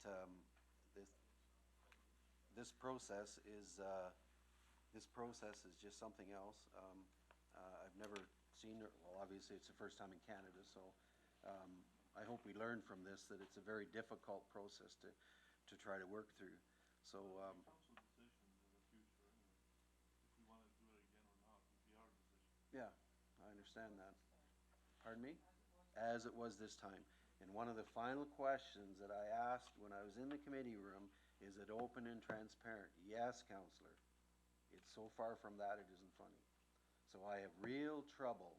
this process is just something else. I've never seen it. Well, obviously it's the first time in Canada, so I hope we learn from this that it's a very difficult process to try to work through. So Council decisions in the future, anyway. If we want to do it again or not, it'd be our decision. yeah, I understand that. Pardon me? As it was this time. And one of the final questions that I asked when I was in the committee room, is it open and transparent? Yes, Councillor. It's so far from that, it isn't funny. So I have real trouble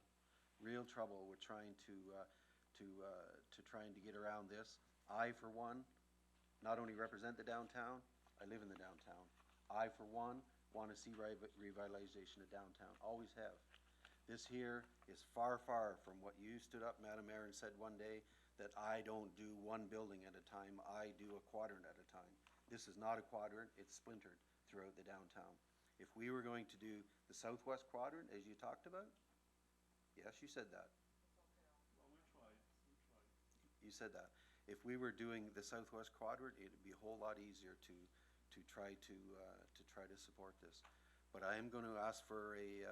with trying to get around this. I, for one, not only represent the downtown, I live in the downtown. I, for one, want to see revitalization of downtown, always have. This here is far, far from what you stood up, Madam Mayor, and said one day that I don't do one building at a time, I do a quadrant at a time. This is not a quadrant, it's splintered throughout the downtown. If we were going to do the southwest quadrant, as you talked about, yes, you said that. Well, we tried. You said that. If we were doing the southwest quadrant, it'd be a whole lot easier to try to support this. But I am going to ask for a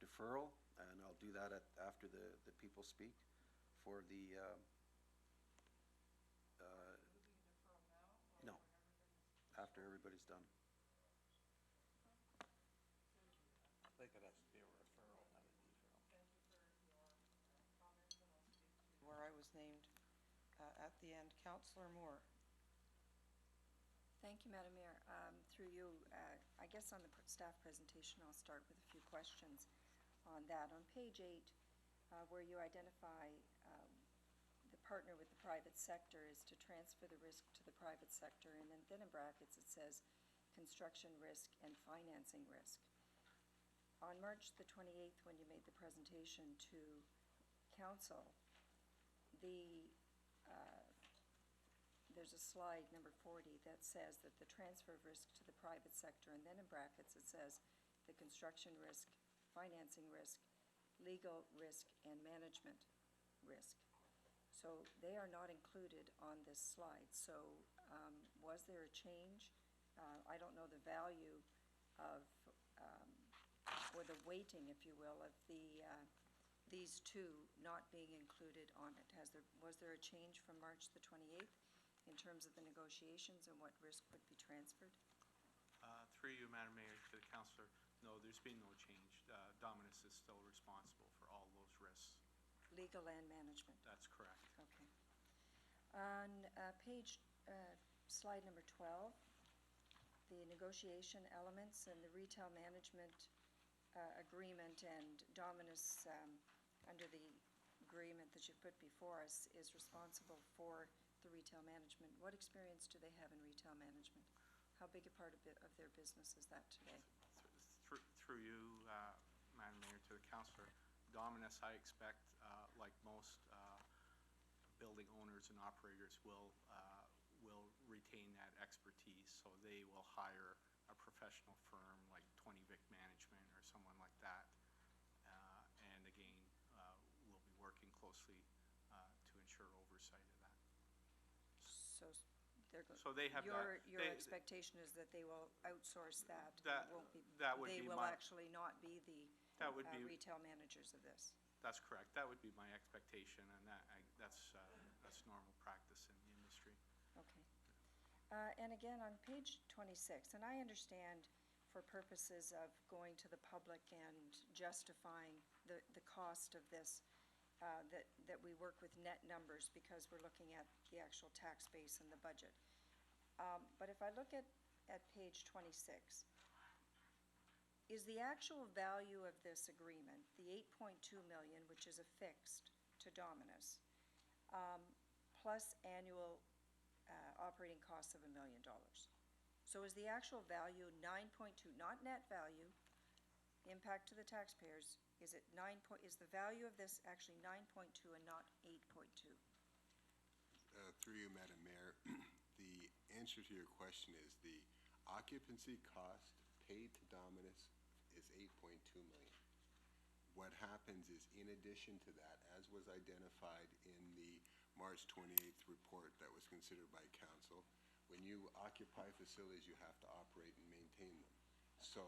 deferral, and I'll do that after the people speak for the. No, after everybody's done. I think it has to be a referral, not a deferral. Where I was named at the end. Councillor Moore. Thank you, Madam Mayor. Through you, I guess on the staff presentation, I'll start with a few questions on that. On page 8, where you identify the partner with the private sector is to transfer the risk to the private sector, and then in brackets it says construction risk and financing risk. On March the 28th, when you made the presentation to council, there's a slide, number 40, that says that the transfer of risk to the private sector, and then in brackets it says the construction risk, financing risk, legal risk, and management risk. So they are not included on this slide. So was there a change? I don't know the value of, or the weighting, if you will, of these two not being included on it. Was there a change from March the 28th in terms of the negotiations and what risk would be transferred? Through you, Madam Mayor, to the councillor, no, there's been no change. Dominus is still responsible for all those risks. Legal and management? That's correct. Okay. On slide number 12, the negotiation elements and the retail management agreement, and Dominus, under the agreement that you put before us, is responsible for the retail management. What experience do they have in retail management? How big a part of their business is that today? Through you, Madam Mayor, to the councillor, Dominus, I expect, like most building owners and operators, will retain that expertise, so they will hire a professional firm like 20 Vic Management or someone like that. And again, we'll be working closely to ensure oversight of that. So they're going. So they have that. Your expectation is that they will outsource that? That- Won't be- that would be They will my- actually not be the That would be, retail managers of this? that's correct. That would be my expectation, and that's normal practice in the industry. Okay. And again, on page 26, and I understand for purposes of going to the public and justifying the cost of this, that we work with net numbers because we're looking at the actual tax base and the budget. But if I look at page 26, is the actual value of this agreement, the 8.2 million, which is affixed to Dominus, plus annual operating costs of $1 million? So is the actual value 9.2, not net value, impact to the taxpayers, is the value of this actually 9.2 and not 8.2? Through you, Madam Mayor, the answer to your question is the occupancy cost paid to Dominus is 8.2 million. What happens is, in addition to that, as was identified in the March 28th report that was considered by council, when you occupy facilities, you have to operate and maintain them. So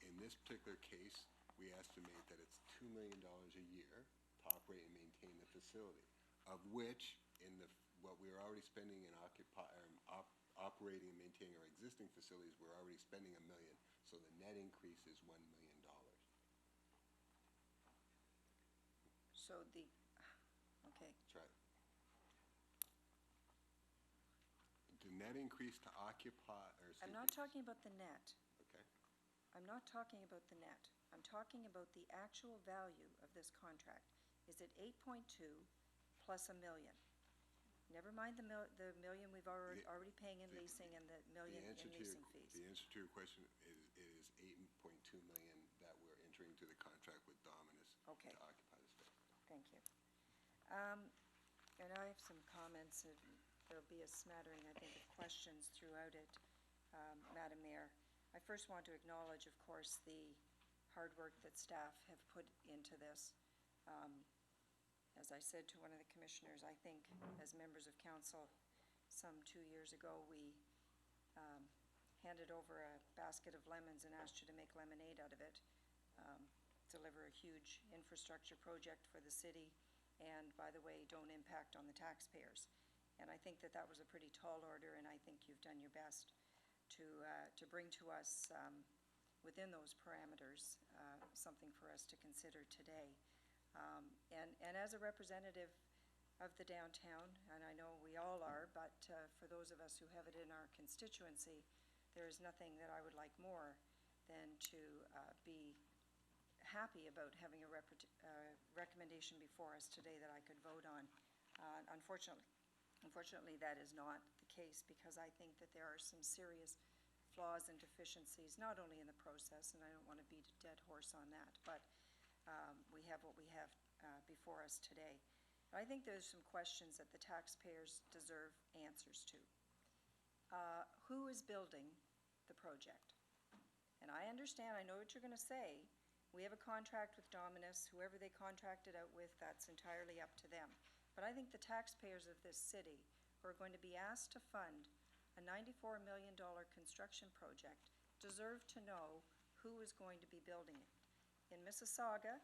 in this particular case, we estimate that it's $2 million a year to operate and maintain the facility, of which what we're already spending in operating and maintaining our existing facilities, we're already spending $1 million. So the net increase is $1 million. So okay. That's right. The net increase to occupy, or I'm not talking about the net. Okay. I'm not talking about the net. I'm talking about the actual value of this contract. Is it 8.2 plus $1 million? Never mind the million we've already paying in leasing and the million in leasing fees. The answer to your question is, it is 8.2 million that we're entering into the contract with Dominus Okay. to occupy the space. Thank you. And I have some comments, and there'll be a smattering, I think, of questions throughout it, Madam Mayor. I first want to acknowledge, of course, the hard work that staff have put into this. As I said to one of the commissioners, I think as members of council, some 2 years ago, we handed over a basket of lemons and asked you to make lemonade out of it, deliver a huge infrastructure project for the city, and by the way, don't impact on the taxpayers. And I think that was a pretty tall order, and I think you've done your best to bring to us, within those parameters, something for us to consider today. And as a representative of the downtown, and I know we all are, but for those of us who have it in our constituency, there is nothing that I would like more than to be happy about having a recommendation before us today that I could vote on. Unfortunately, that is not the case, because I think that there are some serious flaws and deficiencies, not only in the process, and I don't want to beat a dead horse on that, but we have what we have before us today. I think there's some questions that the taxpayers deserve answers to. Who is building the project? And I understand, I know what you're going to say. We have a contract with Dominus. Whoever they contracted out with, that's entirely up to them. But I think the taxpayers of this city, who are going to be asked to fund a $94 million construction project, deserve to know who is going to be building it. In Mississauga,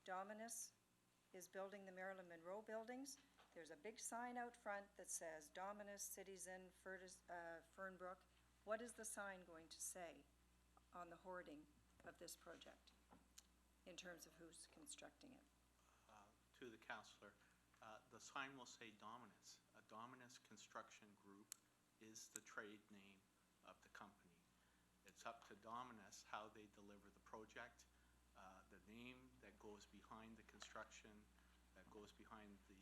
Dominus is building the Marilyn Monroe buildings. There's a big sign out front that says Dominus, Cities in Fernbrook. What is the sign going to say on the hoarding of this project in terms of who's constructing it? To the councillor, the sign will say Dominus. A Dominus Construction Group is the trade name of the company. It's up to Dominus how they deliver the project. The name that goes behind the construction, that goes behind the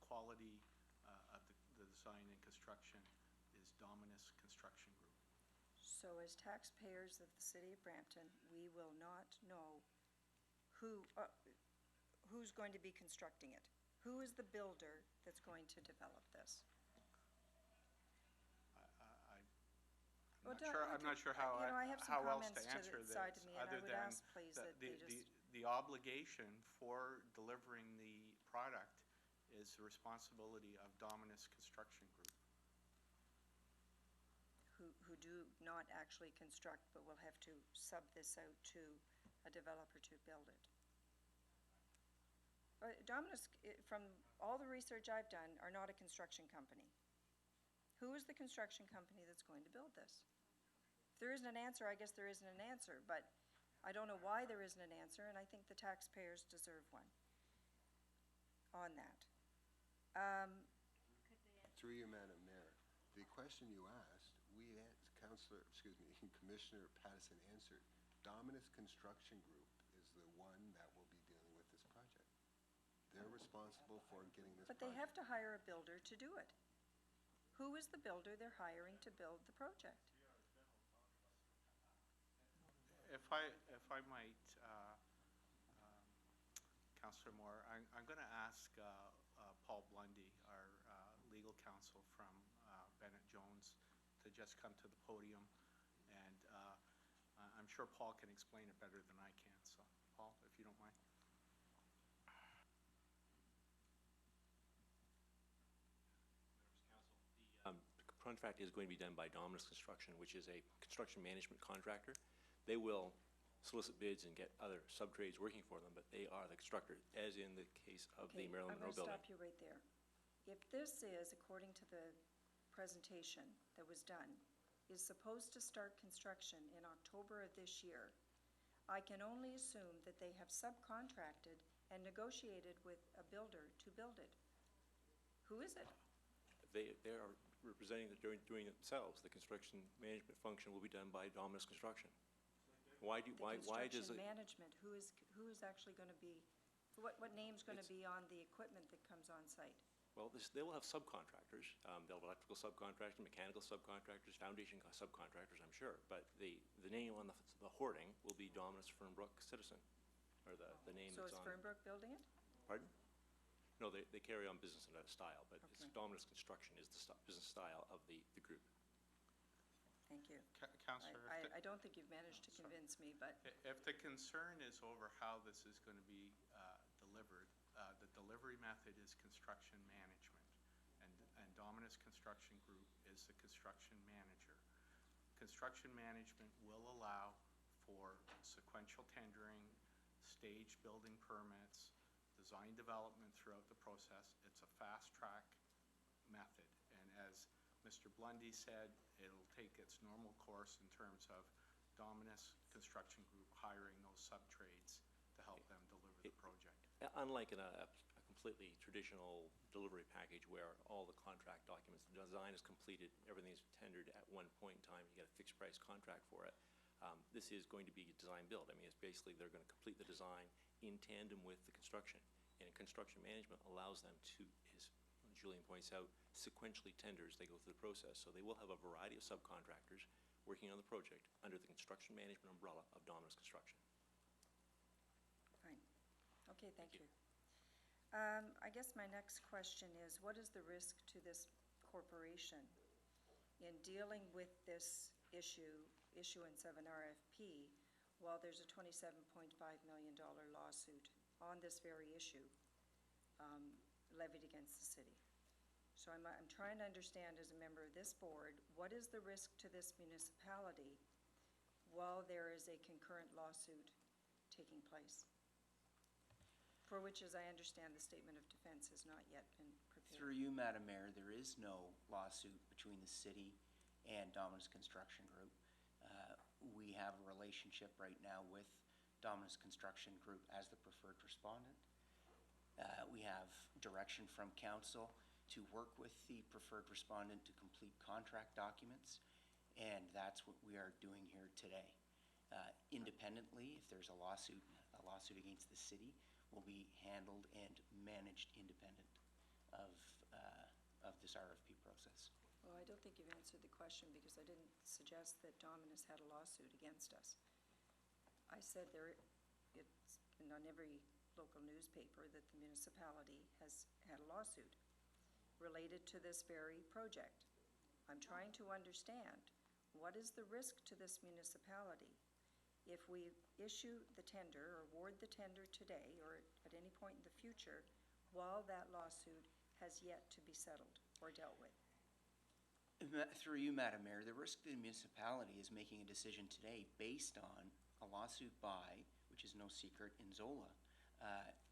quality of the design and construction is Dominus Construction Group. So as taxpayers of the city of Brampton, we will not know who's going to be constructing it, Who is the builder that's going to develop this? Well, I'm not sure how, you know, I have some how else to comments to answer the this, side to me, and I other would than ask, please, the- that they the- just- the obligation for delivering the product is the responsibility of Dominus Construction Group. who do not actually construct, but will have to sub this out to a developer to build it. Dominus, from all the research I've done, are not a construction company. Who is the construction company that's going to build this? If there isn't an answer, I guess there isn't an answer, but I don't know why there isn't an answer, and I think the taxpayers deserve one on that. Through you, Madam Mayor, the question you asked, Commissioner Pattison answered. Dominus Construction Group is the one that will be dealing with this project. They're responsible for getting this But project. they have to hire a builder to do it. Who is the builder they're hiring to build the project? If I might, Councillor Moore, I'm going to ask Paul Blundy, our legal counsel from Bennett Jones, to just come to the podium, and I'm sure Paul can explain it better than I can. So, Paul, if you don't mind. The contract is going to be done by Dominus Construction, which is a construction management contractor. They will solicit bids and get other sub-trades working for them, but they are the constructor, as in the case of the Marilyn Monroe building. I'm going to stop you right there. If this is, according to the presentation that was done, is supposed to start construction in October of this year, I can only assume that they have subcontracted and negotiated with a builder to build it. Who is it? They are representing that doing it themselves. The construction management function will be done by Dominus Construction. Why does Construction it? management, who is actually going to be, what name's going to be on the equipment that comes on site? Well, they will have subcontractors. They'll have electrical subcontractors, mechanical subcontractors, foundation subcontractors, I'm sure. But the name on the hoarding will be Dominus Fernbrook Citizen, or the name So that's is on. Fernbrook building it? Pardon? No, they carry on business style, but it's Okay. Dominus Construction is the business style of the group. Thank you. Councillor, I don't think you've managed to convince me, but if the concern is over how this is going to be delivered, the delivery method is construction management, and Dominus Construction Group is the construction manager. Construction management will allow for sequential tendering, stage building permits, design development throughout the process. It's a fast-track method, and as Mr. Blundy said, it'll take its normal course in terms of Dominus Construction Group hiring those sub-trades to help them deliver the project. Unlike in a completely traditional delivery package where all the contract documents, the design is completed, everything is tendered at one point in time, you get a fixed price contract for it. This is going to be design build. I mean, it's basically they're going to complete the design in tandem with the construction. And construction management allows them to, as Julian points out, sequentially tender as they go through the process. So they will have a variety of subcontractors working on the project under the construction management umbrella of Dominus Construction. fine. Okay, thank you. I guess my next question is, what is the risk to this corporation in dealing with this issuance of an RFP, while there's a $27.5 million lawsuit on this very issue levied against the city? So I'm trying to understand, as a member of this board, what is the risk to this municipality while there is a concurrent lawsuit taking place, for which, as I understand, the statement of defense has not yet been prepared? Through you, Madam Mayor, there is no lawsuit between the city and Dominus Construction Group. We have a relationship right now with Dominus Construction Group as the preferred respondent. We have direction from council to work with the preferred respondent to complete contract documents, and that's what we are doing here today. Independently, if there's a lawsuit against the city, will be handled and managed independent of this RFP process. Well, I don't think you've answered the question, because I didn't suggest that Dominus had a lawsuit against us. I said it's been on every local newspaper that the municipality has had a lawsuit related to this very project. I'm trying to understand, what is the risk to this municipality if we issue the tender or award the tender today or at any point in the future while that lawsuit has yet to be settled or dealt with? Through you, Madam Mayor, the risk to the municipality is making a decision today based on a lawsuit by, which is no secret, Inzola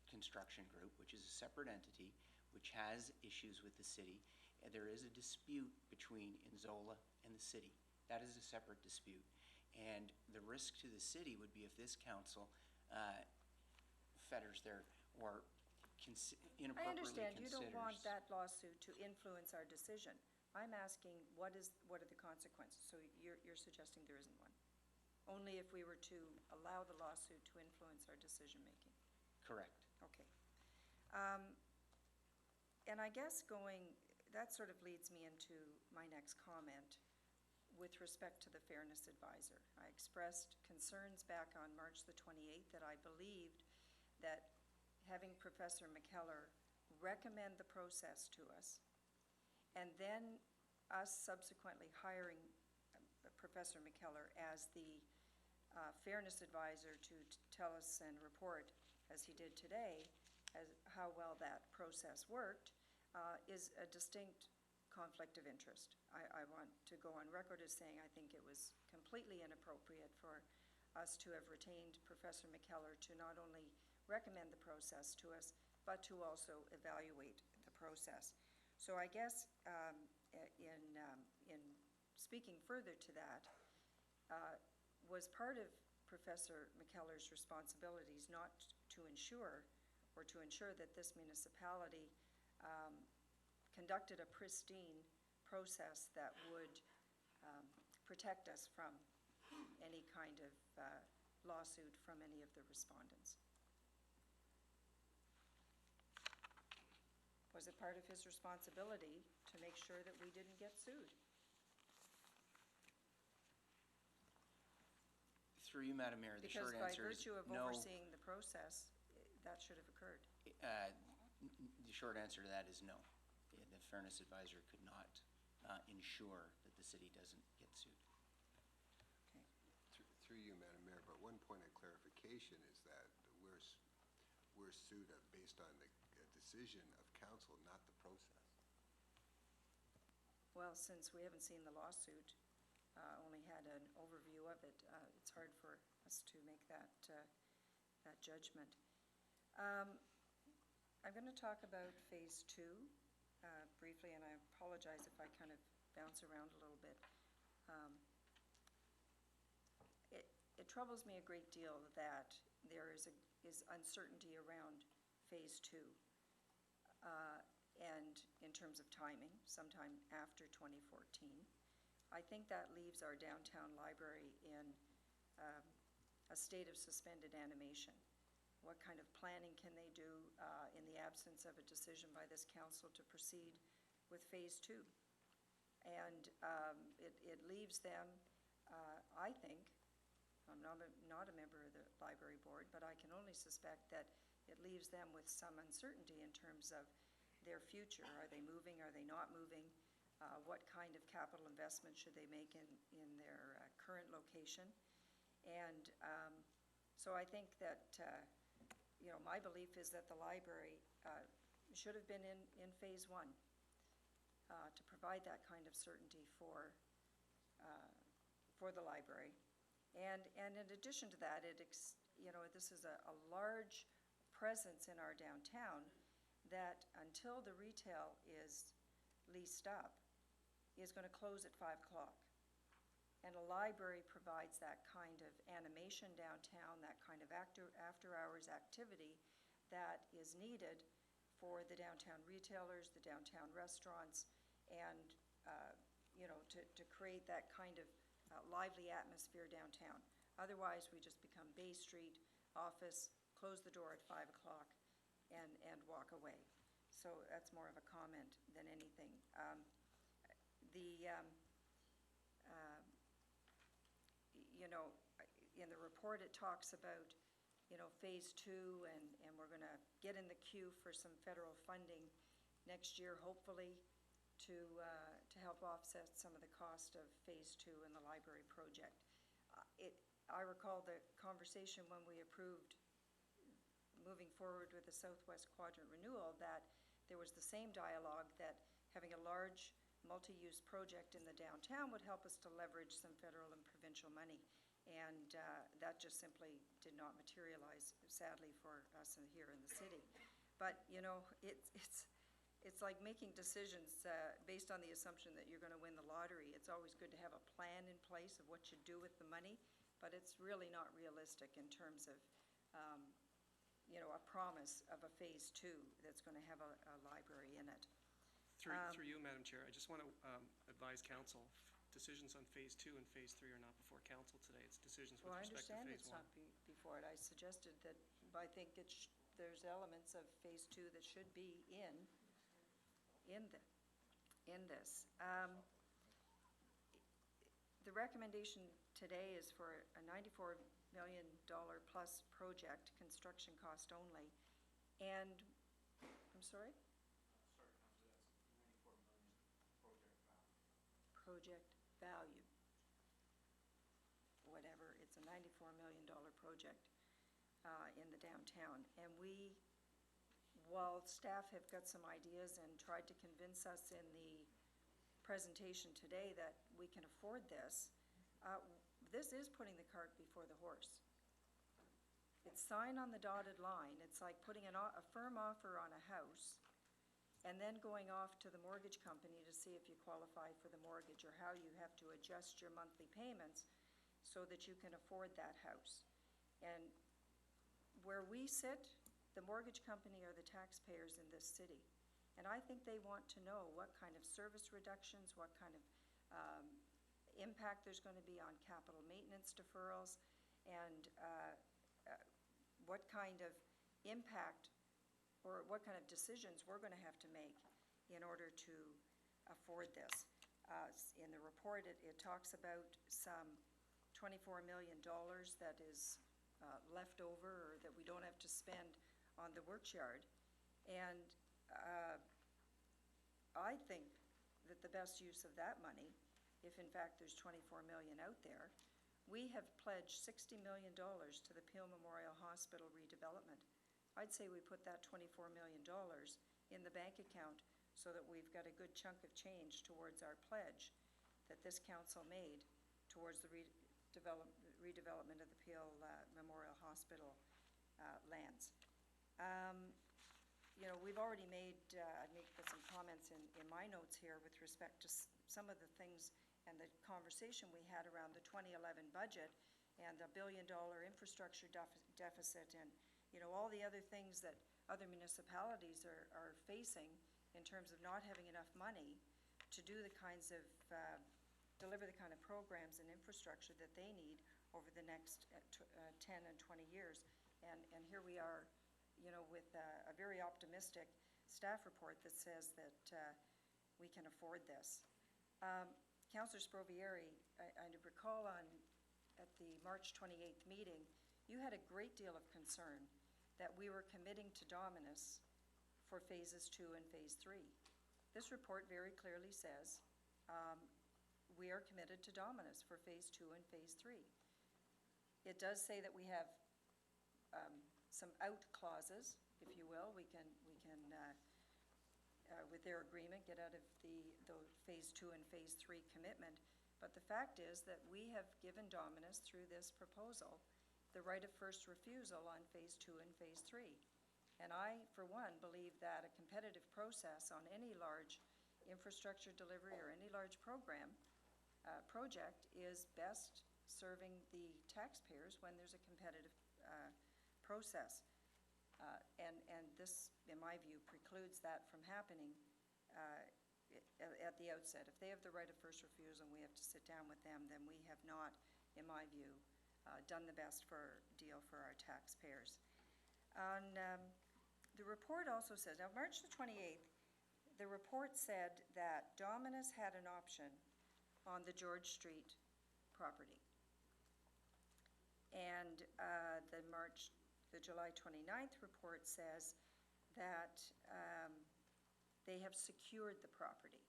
Construction Group, which is a separate entity, which has issues with the city. And there is a dispute between Inzola and the city. That is a separate dispute. And the risk to the city would be if this council fetters their, or inappropriately I understand you don't want considers- that lawsuit to influence our decision. I'm asking, what are the consequences? So you're suggesting there isn't one? Only if we were to allow the lawsuit to influence our decision-making? Correct. Okay. And I guess that sort of leads me into my next comment with respect to the Fairness Advisor. I expressed concerns back on March the 28th that I believed that having Professor McKellar recommend the process to us, and then us subsequently hiring Professor McKellar as the Fairness Advisor to tell us and report, as he did today, as how well that process worked, is a distinct conflict of interest. I want to go on record as saying I think it was completely inappropriate for us to have retained Professor McKellar to not only recommend the process to us, but to also evaluate the process. So I guess in speaking further to that, was part of Professor McKellar's responsibilities not to ensure that this municipality conducted a pristine process that would protect us from any kind of lawsuit from any of the respondents? Was it part of his responsibility to make sure that we didn't get sued? Through you, Madam Mayor, the short answer is Because by virtue of no. overseeing the process, that should have occurred. The short answer to that is no. The Fairness Advisor could not ensure that the city doesn't get sued. Okay. Through you, Madam Mayor, but one point of clarification is that we're sued based on the decision of council, not the process. Well, since we haven't seen the lawsuit, only had an overview of it, it's hard for us to make that judgment. I'm going to talk about Phase 2 briefly, and I apologize if I kind of bounce around a little bit. It troubles me a great deal that there is uncertainty around Phase 2. And in terms of timing, sometime after 2014. I think that leaves our downtown library in a state of suspended animation. What kind of planning can they do in the absence of a decision by this council to proceed with Phase 2? And it leaves them, I think, I'm not a member of the library board, but I can only suspect that it leaves them with some uncertainty in terms of their future. Are they moving? Are they not moving? What kind of capital investment should they make in their current location? And so I think that, my belief is that the library should have been in Phase 1 to provide that kind of certainty for the library. And in addition to that, this is a large presence in our downtown that until the retail is leased up, is going to close at 5 o'clock. And a library provides that kind of animation downtown, that kind of after-hours activity that is needed for the downtown retailers, the downtown restaurants, and, to create that kind of lively atmosphere downtown. Otherwise, we just become Bay Street, office, close the door at 5 o'clock, and walk away. So that's more of a comment than anything. In the report, it talks about, Phase 2, and we're going to get in the queue for some federal funding next year, hopefully, to help offset some of the cost of Phase 2 in the library project. I recall the conversation when we approved moving forward with the Southwest Quadrant renewal, that there was the same dialogue that having a large multi-use project in the downtown would help us to leverage some federal and provincial money. And that just simply did not materialize, sadly, for us here in the city. But, it's like making decisions based on the assumption that you're going to win the lottery. It's always good to have a plan in place of what you do with the money, but it's really not realistic in terms of, a promise of a Phase 2 that's going to have a library in it. Through you, Madam Chair, I just want to advise council, decisions on Phase 2 and Phase 3 are not before council today. It's decisions with Well, I respect to understand Phase it's 1. not before it. I suggested that, I think there's elements of Phase 2 that should be in this. The recommendation today is for a $94 million plus project, construction cost only, and, I'm sorry? Project value. Whatever, it's a $94 million project in the downtown. And while staff have got some ideas and tried to convince us in the presentation today that we can afford this, this is putting the cart before the horse. It's sign on the dotted line. It's like putting a firm offer on a house and then going off to the mortgage company to see if you qualify for the mortgage or how you have to adjust your monthly payments so that you can afford that house. And where we sit, the mortgage company are the taxpayers in this city. And I think they want to know what kind of service reductions, what kind of impact there's going to be on capital maintenance deferrals, and what kind of impact or what kind of decisions we're going to have to make in order to afford this. In the report, it talks about some $24 million that is left over, or that we don't have to spend on the works yard. And I think that the best use of that money, if in fact there's $24 million out there, we have pledged $60 million to the Peel Memorial Hospital redevelopment. I'd say we put that $24 million in the bank account so that we've got a good chunk of change towards our pledge that this council made towards the redevelopment of the Peel Memorial Hospital lands. We've already made, I make some comments in my notes here with respect to some of the things and the conversation we had around the 2011 budget and the billion-dollar infrastructure deficit and, all the other things that other municipalities are facing in terms of not having enough money to do the kinds of, deliver the kind of programs and infrastructure that they need over the next 10 and 20 years. And here we are, with a very optimistic staff report that says that we can afford this. Councillor Sprovieri, I recall at the March 28th meeting, you had a great deal of concern that we were committing to Dominus for Phases 2 and Phase 3. This report very clearly says we are committed to Dominus for Phase 2 and Phase 3. It does say that we have some out clauses, if you will. We can with their agreement, get out of the Phase 2 and Phase 3 commitment. But the fact is that we have given Dominus, through this proposal, the right of first refusal on Phase 2 and Phase 3. And I, for one, believe that a competitive process on any large infrastructure delivery or any large project is best serving the taxpayers when there's a competitive process. And this, in my view, precludes that from happening at the outset. If they have the right of first refusal and we have to sit down with them, then we have not, in my view, done the best deal for our taxpayers. The report also says, now March the 28th, the report said that Dominus had an option on the George Street property. And the March the July 29th report says that they have secured the property.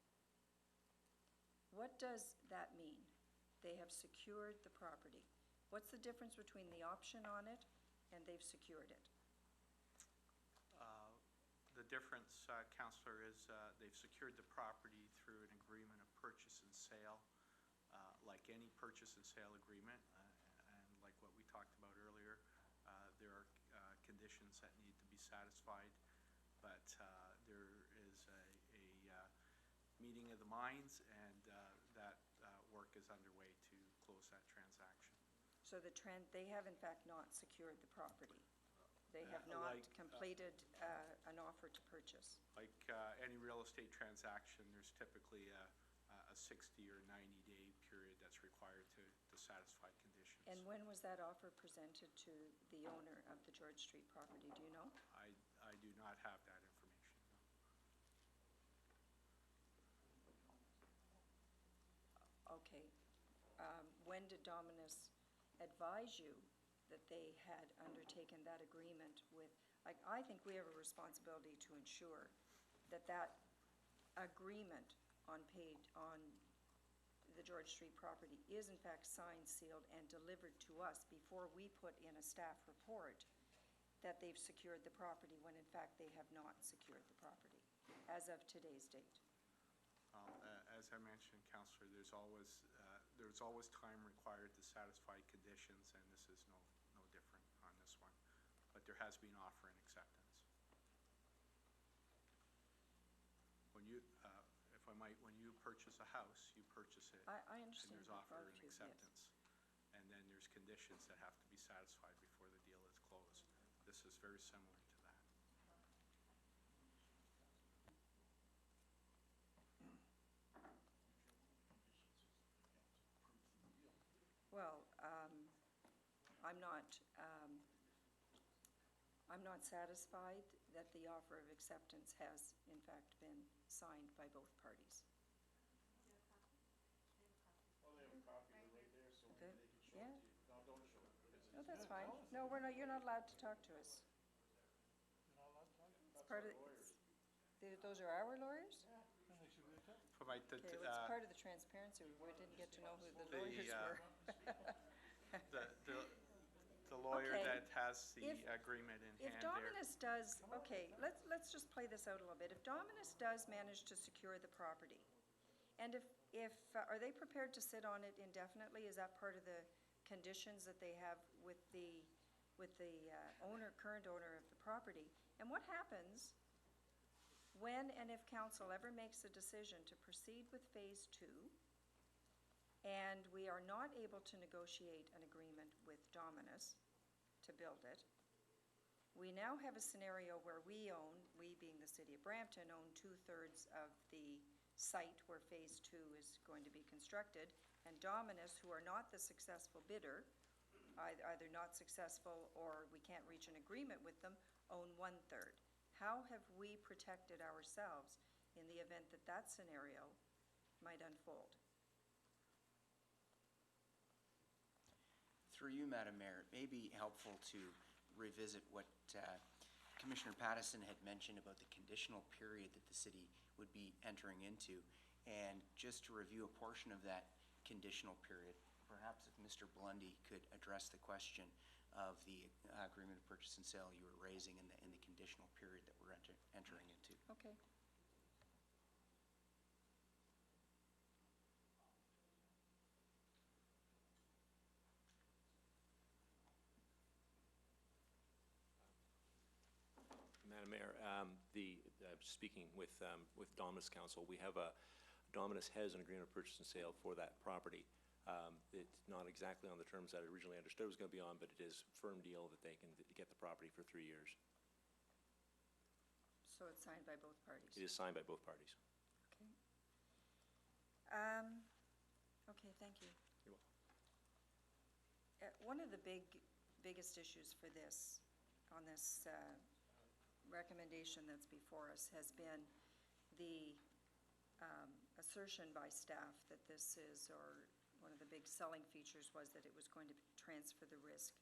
What does that mean? They have secured the property. What's the difference between the option on it and they've secured it? The difference, Councillor, is they've secured the property through an agreement of purchase and sale. Like any purchase and sale agreement, and like what we talked about earlier, there are conditions that need to be satisfied, but there is a meeting of the minds, and that work is underway to close that transaction. So they have in fact not secured the property. They have not completed an offer to purchase. Like any real estate transaction, there's typically a 60 or 90-day period that's required to satisfy conditions. And when was that offer presented to the owner of the George Street property? Do you know? I do not have that information, no. Okay. When did Dominus advise you that they had undertaken that agreement with, like, I think we have a responsibility to ensure that that agreement on the George Street property is in fact signed, sealed, and delivered to us before we put in a staff report that they've secured the property, when in fact they have not secured the property as of today's date. As I mentioned, Councillor, there's always time required to satisfy conditions, and this is no different on this one. But there has been offer and acceptance. When you, if I might, when you purchase a house, you purchase it. I understand. And there's offer and Yes. acceptance. And then there's conditions that have to be satisfied before the deal is closed. This is very similar to that. Well, I'm not satisfied that the offer of acceptance has in fact been signed by both parties. Well, they have a copy of it right there, so Okay. maybe they can show Yeah. it to you. No, don't show it, because No, that's fine. No, you're not allowed to talk to us. It's part of, those are our lawyers? If I might, Okay, well, it's part of the transparency. We didn't get to know who the lawyers were. the lawyer Okay. that has the If- agreement in If hand there. Dominus does, okay, let's just play this out a little bit. If Dominus does manage to secure the property, and are they prepared to sit on it indefinitely? Is that part of the conditions that they have with the current owner of the property? And what happens when and if council ever makes a decision to proceed with phase 2, and we are not able to negotiate an agreement with Dominus to build it? We now have a scenario where we being the city of Brampton, own 2/3 of the site where phase 2 is going to be constructed, and Dominus, who are not the successful bidder, either not successful or we can't reach an agreement with them, own 1/3. How have we protected ourselves in the event that that scenario might unfold? Through you, Madam Mayor, it may be helpful to revisit what Commissioner Pattison had mentioned about the conditional period that the city would be entering into. And just to review a portion of that conditional period, perhaps if Mr. Blundy could address the question of the agreement of purchase and sale you were raising in the conditional period that we're entering into. Okay. Madam Mayor, speaking with Dominus Council, we have Dominus has an agreement of purchase and sale for that property. It's not exactly on the terms that I originally understood it was going to be on, but it is a firm deal that they can get the property for 3 years. So it's signed by both parties? It is signed by both parties. Okay. Okay, thank you. You're welcome. One of the biggest issues for this, on this recommendation that's before us, has been the assertion by staff that this is, or one of the big selling features was that it was going to transfer the risk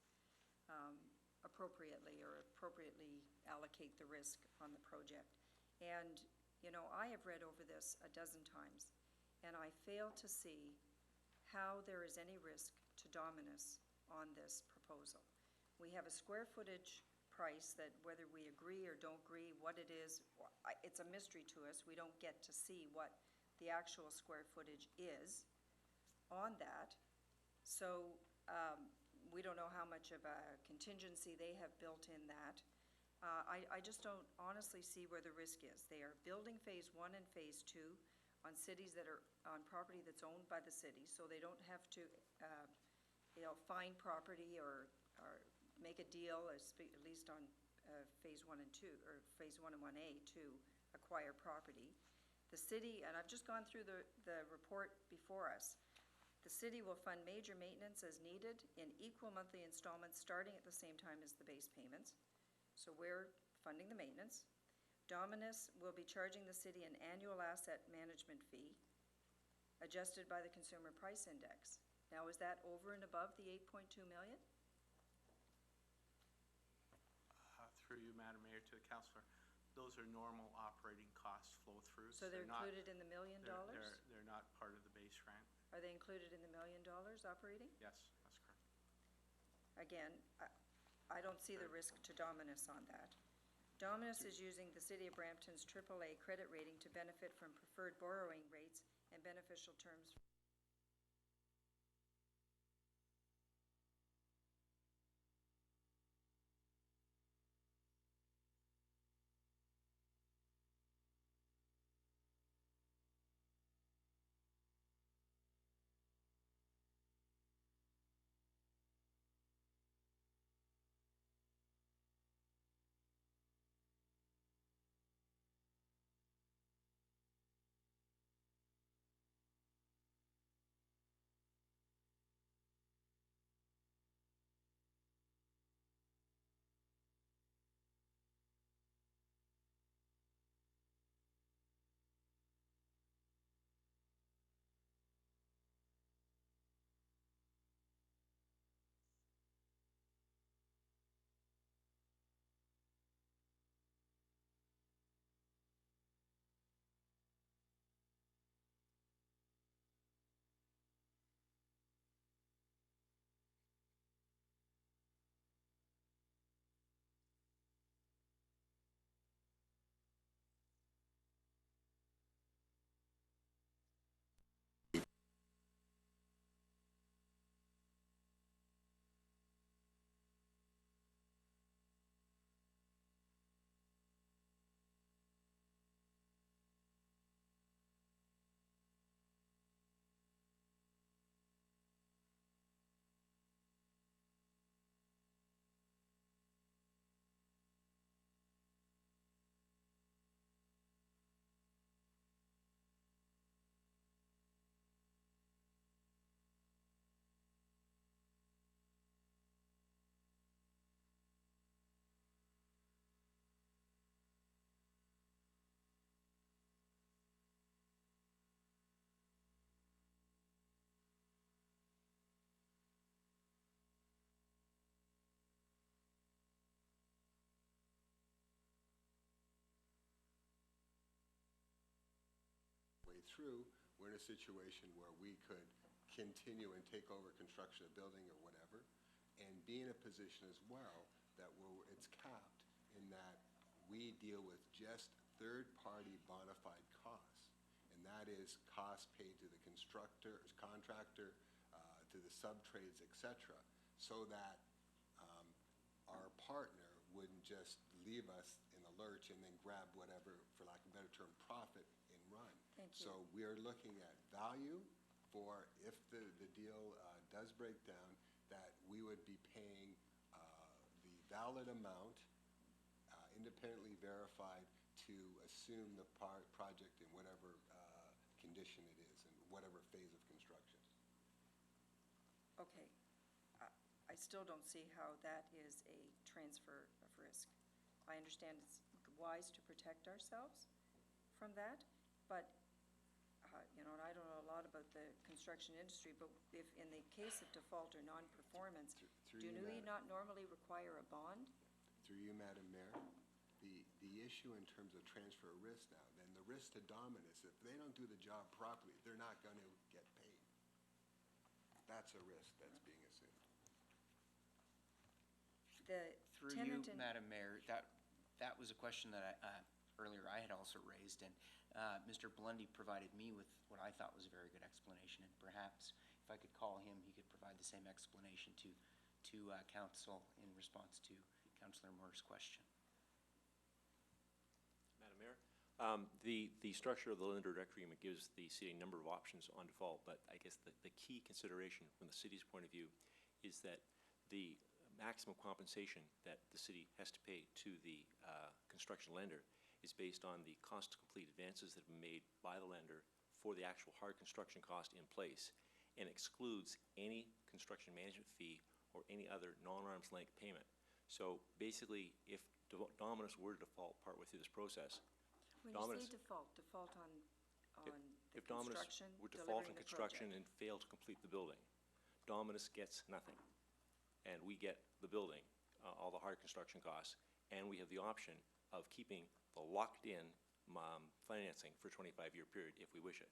appropriately or appropriately allocate the risk on the project. And, you know, I have read over this a dozen times, and I fail to see how there is any risk to Dominus on this proposal. We have a square footage price that whether we agree or don't agree what it is, it's a mystery to us. We don't get to see what the actual square footage is on that. So we don't know how much of a contingency they have built in that. I just don't honestly see where the risk is. They are building phase 1 and phase 2 on cities that are on property that's owned by the city, so they don't have to, find property or make a deal, at least on phase 1 and 2, or phase 1 and 1A to acquire property. The city, and I've just gone through the report before us, the city will fund major maintenance as needed in equal monthly installments starting at the same time as the base payments. So we're funding the maintenance. Dominus will be charging the city an annual asset management fee adjusted by the Consumer Price Index. Now, is that over and above the 8.2 million? Through you, Madam Mayor, to the councillor, those are normal operating costs flow through. So they're not- included in the $1 million? They're not part of the base rent. Are they included in the $1 million operating? Yes, that's correct. Again, I don't see the risk to Dominus on that. Dominus is using the City of Brampton's AAA credit rating to benefit from preferred borrowing rates and beneficial terms. Way through, we're in a situation where we could continue and take over construction of building or whatever, and be in a position as well that it's capped in that we deal with just third-party bona fide costs, and that is costs paid to the contractor, to the sub-trades, et cetera, so that our partner wouldn't just leave us in the lurch and then grab whatever, for lack of a better term, profit and run. Thank you. So we're looking at value for if the deal does break down, that we would be paying the valid amount, independently verified, to assume the project in whatever condition it is, in whatever phase of construction. Okay. I still don't see how that is a transfer of risk. I understand it's wise to protect ourselves from that, but, and I don't know a lot about the construction industry, but if in the case of default or non-performance, Through Do you, we Madam- not normally require a bond? Through you, Madam Mayor, the issue in terms of transfer of risk now, then the risk to Dominus, if they don't do the job properly, they're not going to get paid. That's a risk that's being assumed. The Through you, tenant and... Madam Mayor, that was a question that earlier I had also raised, and Mr. Blundy provided me with what I thought was a very good explanation, and perhaps if I could call him, he could provide the same explanation to council in response to Councillor Moore's question. Madam Mayor, the structure of the lender direct agreement gives the city a number of options on default, but I guess the key consideration from the city's point of view is that the maximum compensation that the city has to pay to the construction lender is based on the cost to complete advances that have been made by the lender for the actual hard construction cost in place, and excludes any construction management fee or any other non-arm's length payment. So basically, if Dominus were to default partway through this process, When Dominus- you say default on the if Dominus construction, would default delivering on the construction project. and fail to complete the building, Dominus gets nothing. And we get the building, all the hard construction costs, and we have the option of keeping the locked-in financing for a 25-year period if we wish it.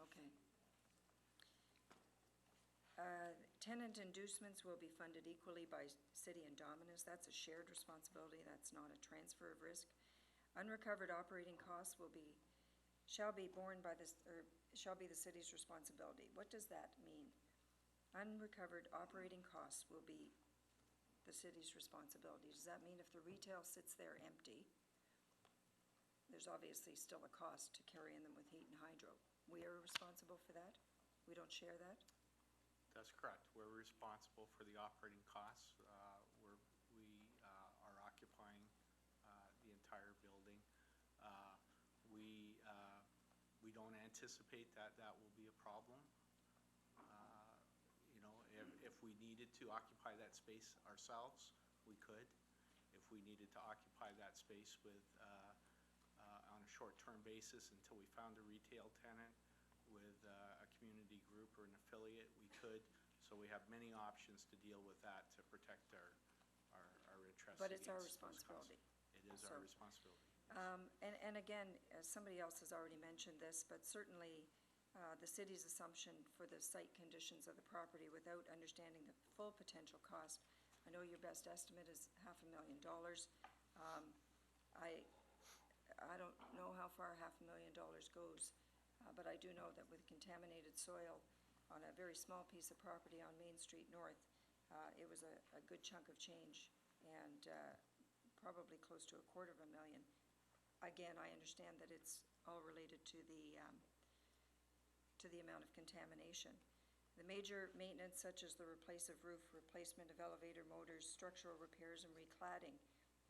Okay. Tenant inducements will be funded equally by city and Dominus. That's a shared responsibility. That's not a transfer of risk. Unrecovered operating costs shall be borne by this, or shall be the city's responsibility. What does that mean? Unrecovered operating costs will be the city's responsibility. Does that mean if the retail sits there empty, there's obviously still a cost to carrying them with heat and hydro? We are responsible for that? We don't share that? That's correct. We're responsible for the operating costs. We are occupying the entire building. We don't anticipate that will be a problem. You know, if we needed to occupy that space ourselves, we could. If we needed to occupy that space with, on a short-term basis until we found a retail tenant with a community group or an affiliate, we could. So we have many options to deal with that to protect our interests. But it's our against those costs. responsibility. It is So- our responsibility. And again, somebody else has already mentioned this, but certainly the city's assumption for the site conditions of the property without understanding the full potential cost. I know your best estimate is $500,000. I don't know how far $500,000 goes, but I do know that with contaminated soil on a very small piece of property on Main Street North, it was a good chunk of change, and probably close to $250,000. Again, I understand that it's all related to the amount of contamination. The major maintenance, such as the replace of roof, replacement of elevator motors, structural repairs, and recladding,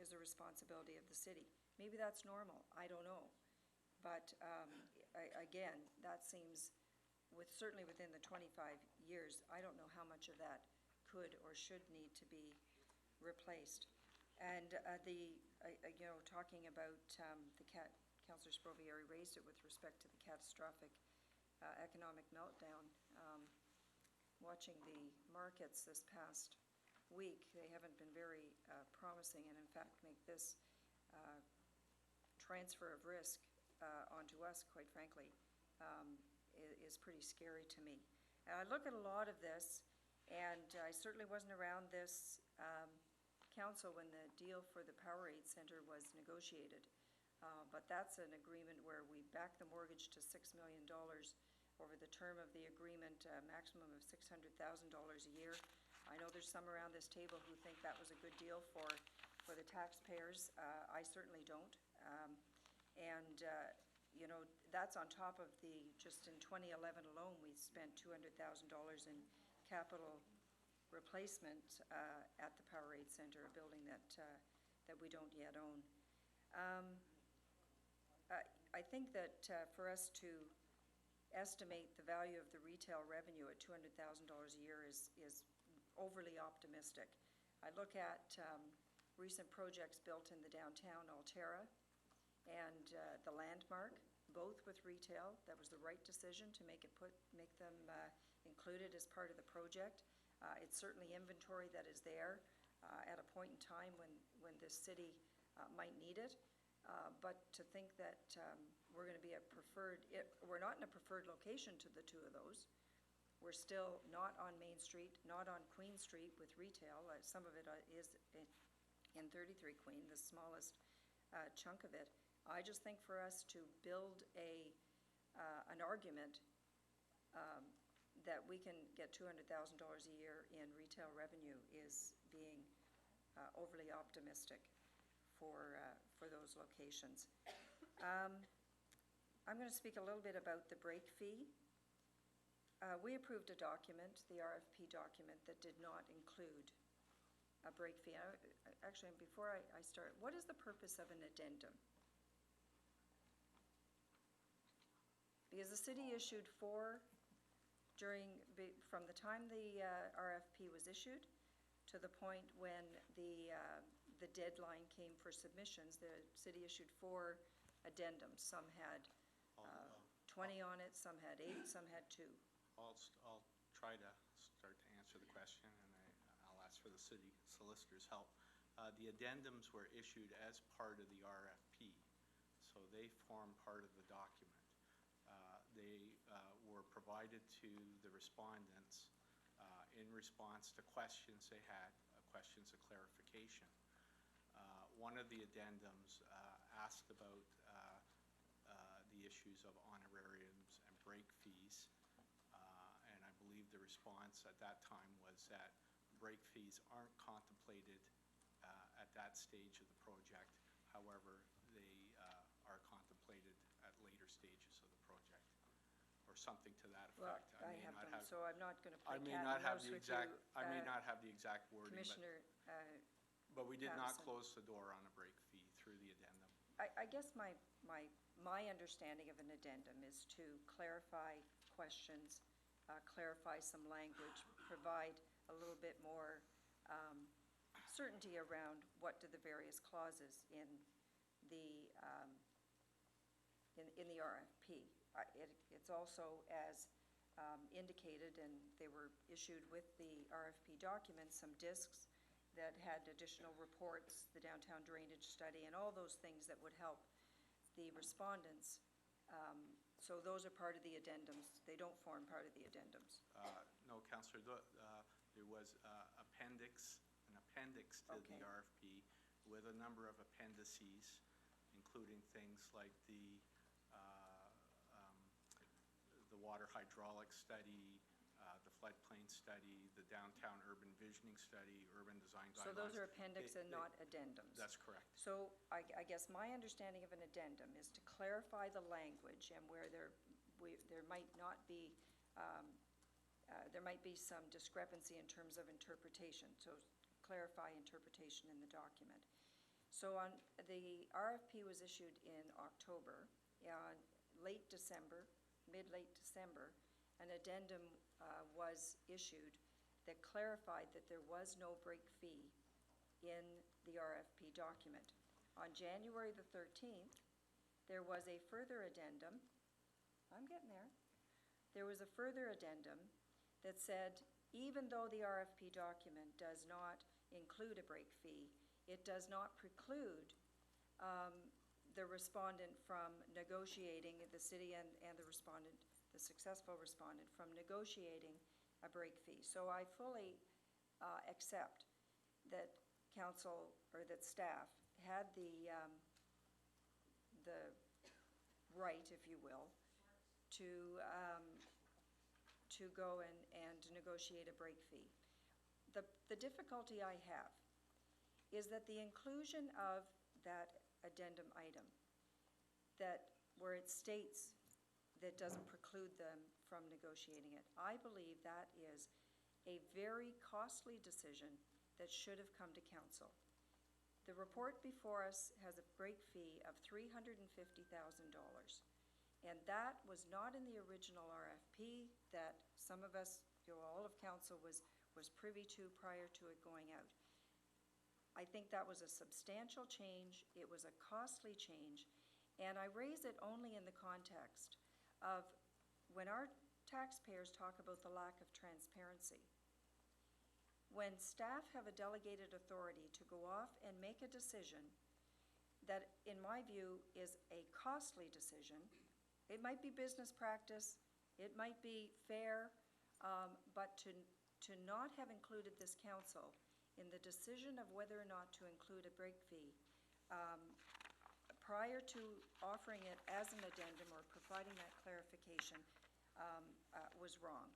is the responsibility of the city. Maybe that's normal, I don't know. But again, that seems, certainly within the 25 years, I don't know how much of that could or should need to be replaced. And talking about Councillor Sprovieri raised it with respect to the catastrophic economic meltdown. Watching the markets this past week, they haven't been very promising, and in fact make this transfer of risk onto us, quite frankly, is pretty scary to me. And I look at a lot of this, and I certainly wasn't around this council when the deal for the Powerade Center was negotiated. But that's an agreement where we back the mortgage to $6 million over the term of the agreement, a maximum of $600,000 a year. I know there's some around this table who think that was a good deal for the taxpayers. I certainly don't. That's on top of just in 2011 alone, we spent $200,000 in capital replacement at the Powerade Center, a building that we don't yet own. I think that for us to estimate the value of the retail revenue at $200,000 a year is overly optimistic. I look at recent projects built in the downtown Altera and the Landmark, both with retail. That was the right decision to make them included as part of the project. It's certainly inventory that is there at a point in time when this city might need it. But to think that we're going to be a we're not in a preferred location to the two of those. We're still not on Main Street, not on Queen Street with retail. Some of it is in 33 Queen, the smallest chunk of it. I just think for us to build an argument that we can get $200,000 a year in retail revenue is being overly optimistic for those locations. I'm going to speak a little bit about the break fee. We approved a document, the RFP document, that did not include a break fee. Actually, before I start, what is the purpose of an addendum? Because the city issued four from the time the RFP was issued to the point when the deadline came for submissions, the city issued 4 addendums. Some had 20 on it, some had 8, some had 2. I'll try to start to answer the question, and I'll ask for the city solicitor's help. The addendums were issued as part of the RFP, so they form part of the document. They were provided to the respondents in response to questions they had, questions of clarification. One of the addendums asked about the issues of honorariums and break fees, and I believe the response at that time was that break fees aren't contemplated at that stage of the project. However, they are contemplated at later stages of the project, or something to that Well, effect. I have them, so I'm not going to play I may cat not and have mouse the with exact, you. I may not have the exact wording, Commissioner, but we did not Patterson. close the door on a break fee through the addendum. I guess my understanding of an addendum is to clarify questions, clarify some language, provide a little bit more certainty around what do the various clauses in the RFP. It's also, as indicated, and they were issued with the RFP documents, some discs that had additional reports, the downtown drainage study, and all those things that would help the respondents. So those are part of the addendums. They don't form part of the addendums. No, Councillor, there was an appendix to the Okay. RFP with a number of appendices, including things like the water hydraulic study, the floodplain study, the downtown urban visioning study, urban design guidelines. So those are appendix and not addendums. That's correct. So I guess my understanding of an addendum is to clarify the language and where there might not be, there might be some discrepancy in terms of interpretation, so clarify interpretation in the document. So the RFP was issued in October. Late December, mid-late December, an addendum was issued that clarified that there was no break fee in the RFP document. On January the 13th, there was a further addendum. I'm getting there. There was a further addendum that said, even though the RFP document does not include a break fee, it does not preclude the respondent from negotiating, the city and the respondent, the successful respondent, from negotiating a break fee. So I fully accept that council, or that staff, had the right, if you will, to go and negotiate a break fee. The difficulty I have is that the inclusion of that addendum item, where it states that doesn't preclude them from negotiating it, I believe that is a very costly decision that should have come to council. The report before us has a break fee of $350,000, and that was not in the original RFP that some of us, all of council was privy to prior to it going out. I think that was a substantial change. It was a costly change, and I raise it only in the context of when our taxpayers talk about the lack of transparency. When staff have a delegated authority to go off and make a decision that, in my view, is a costly decision, it might be business practice, it might be fair, but to not have included this council in the decision of whether or not to include a break fee, prior to offering it as an addendum or providing that clarification, was wrong.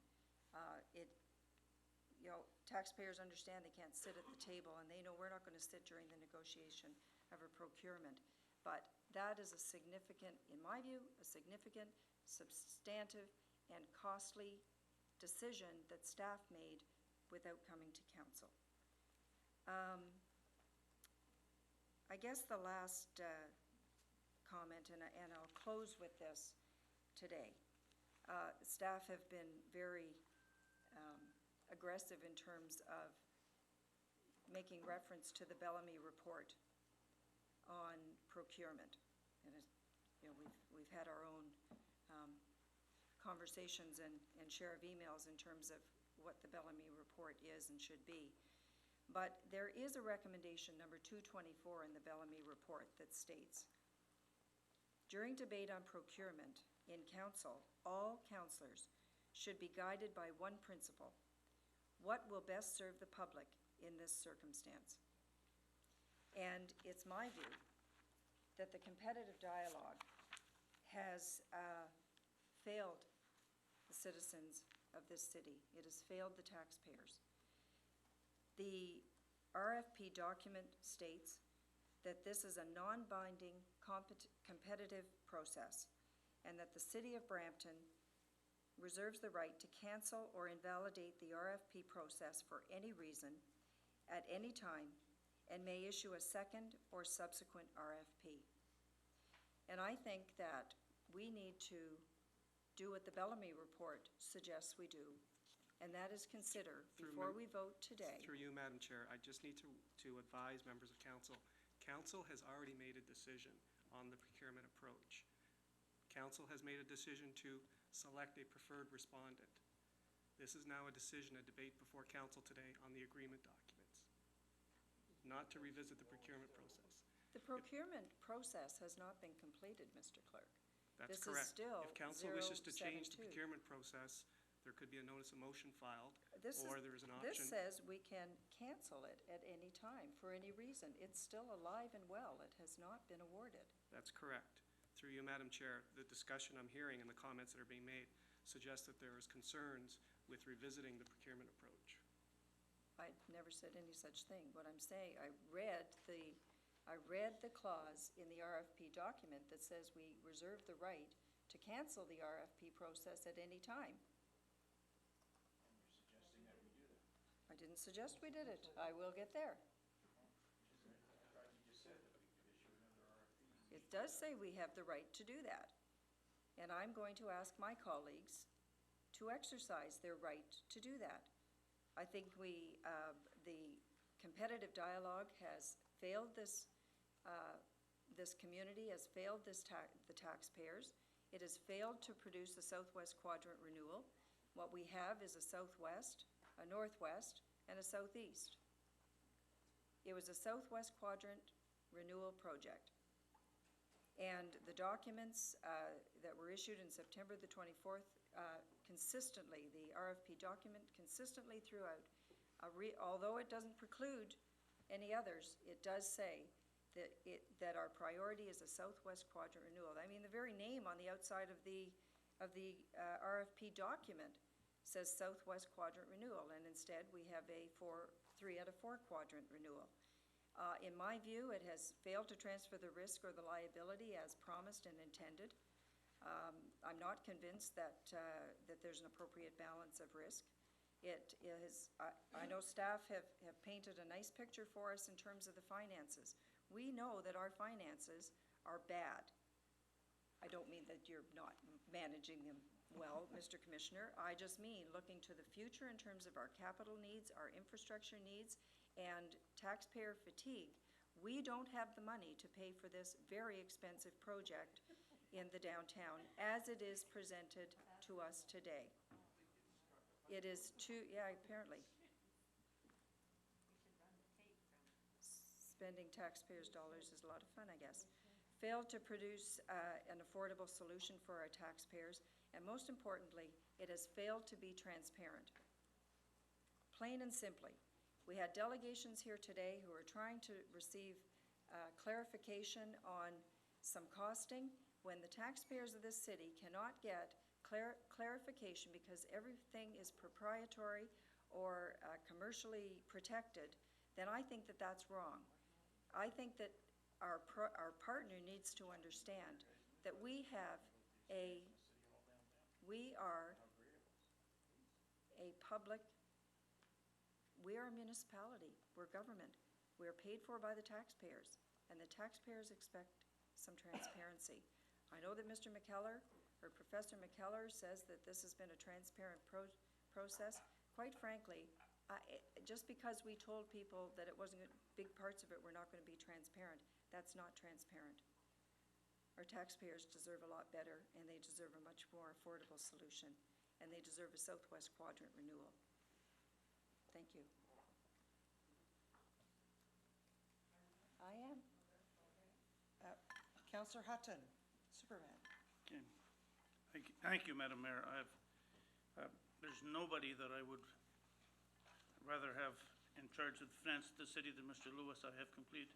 Taxpayers understand they can't sit at the table, and they know we're not going to sit during the negotiation of a procurement. But that is a significant, in my view, a significant, substantive, and costly decision that staff made without coming to council. I guess the last comment, and I'll close with this today. Staff have been very aggressive in terms of making reference to the Bellamy report on procurement. And we've had our own conversations and share of emails in terms of what the Bellamy report is and should be. But there is a recommendation, number 224 in the Bellamy report, that states, during debate on procurement in council, all councillors should be guided by one principle: what will best serve the public in this circumstance? And it's my view that the competitive dialogue has failed the citizens of this city. It has failed the taxpayers. The RFP document states that this is a non-binding competitive process, and that the City of Brampton reserves the right to cancel or invalidate the RFP process for any reason, at any time, and may issue a second or subsequent RFP. And I think that we need to do what the Bellamy report suggests we do, and that is consider, before we vote today. Through you, Madam Chair, I just need to advise members of council. Council has already made a decision on the procurement approach. Council has made a decision to select a preferred respondent. This is now a decision, a debate before council today on the agreement documents, not to revisit the procurement process. The procurement process has not been completed, Mr. Clerk. That's This is correct. still If council wishes to change the 072. procurement process, there could be a notice of motion filed, or there is an This option. says we can cancel it at any time, for any reason. It's still alive and well. It has not been awarded. That's correct. Through you, Madam Chair, the discussion I'm hearing and the comments that are being made suggest that there is concerns with revisiting the procurement approach. I never said any such thing. What I'm saying, I read the clause in the RFP document that says we reserve the right to cancel the RFP process at any time. I didn't suggest we did it. I will get there. It does say we have the right to do that. And I'm going to ask my colleagues to exercise their right to do that. I think the competitive dialogue has failed this community, has failed the taxpayers. It has failed to produce a Southwest Quadrant renewal. What we have is a Southwest, a Northwest, and a Southeast. It was a Southwest Quadrant renewal project. And the documents that were issued in September the 24th, consistently, the RFP document consistently throughout, although it doesn't preclude any others, it does say that our priority is a Southwest Quadrant renewal. I mean, the very name on the outside of the RFP document says Southwest Quadrant renewal, and instead we have a 3 out of 4 quadrant renewal. In my view, it has failed to transfer the risk or the liability as promised and intended. I'm not convinced that there's an appropriate balance of risk. It is, I know staff have painted a nice picture for us in terms of the finances. We know that our finances are bad. I don't mean that you're not managing them well, Mr. Commissioner. I just mean looking to the future in terms of our capital needs, our infrastructure needs, and taxpayer fatigue. We don't have the money to pay for this very expensive project in the downtown as it is presented to us today. It is too, yeah, apparently. Spending taxpayers' dollars is a lot of fun, I guess. Failed to produce an affordable solution for our taxpayers, and most importantly, it has failed to be transparent. Plain and simply, we had delegations here today who are trying to receive clarification on some costing when the taxpayers of this city cannot get clarification because everything is proprietary or commercially protected, then I think that that's wrong. I think that our partner needs to understand that we are a municipality, we're government. We're paid for by the taxpayers, and the taxpayers expect some transparency. I know that Mr. McKellar, or Professor McKellar, says that this has been a transparent process. Quite frankly, just because we told people that it wasn't, big parts of it were not going to be transparent, that's not transparent. Our taxpayers deserve a lot better, and they deserve a much more affordable solution, and they deserve a Southwest Quadrant renewal. Thank you. I am. Councillor Hutton, Superman. Okay. Thank you, Madam Mayor. There's nobody that I would rather have in charge of the finance of the city than Mr. Lewis. I have complete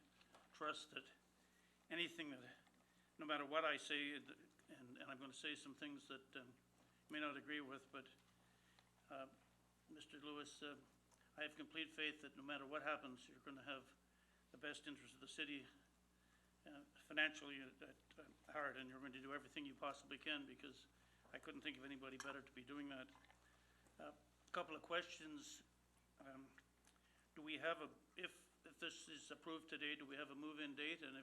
trust that anything that, no matter what I say, and I'm going to say some things that you may not agree with, but Mr. Lewis, I have complete faith that no matter what happens, you're going to have the best interest of the city financially at heart, and you're going to do everything you possibly can, because I couldn't think of anybody better to be doing that. A couple of questions. Do we have if this is approved today, do we have a move-in date? And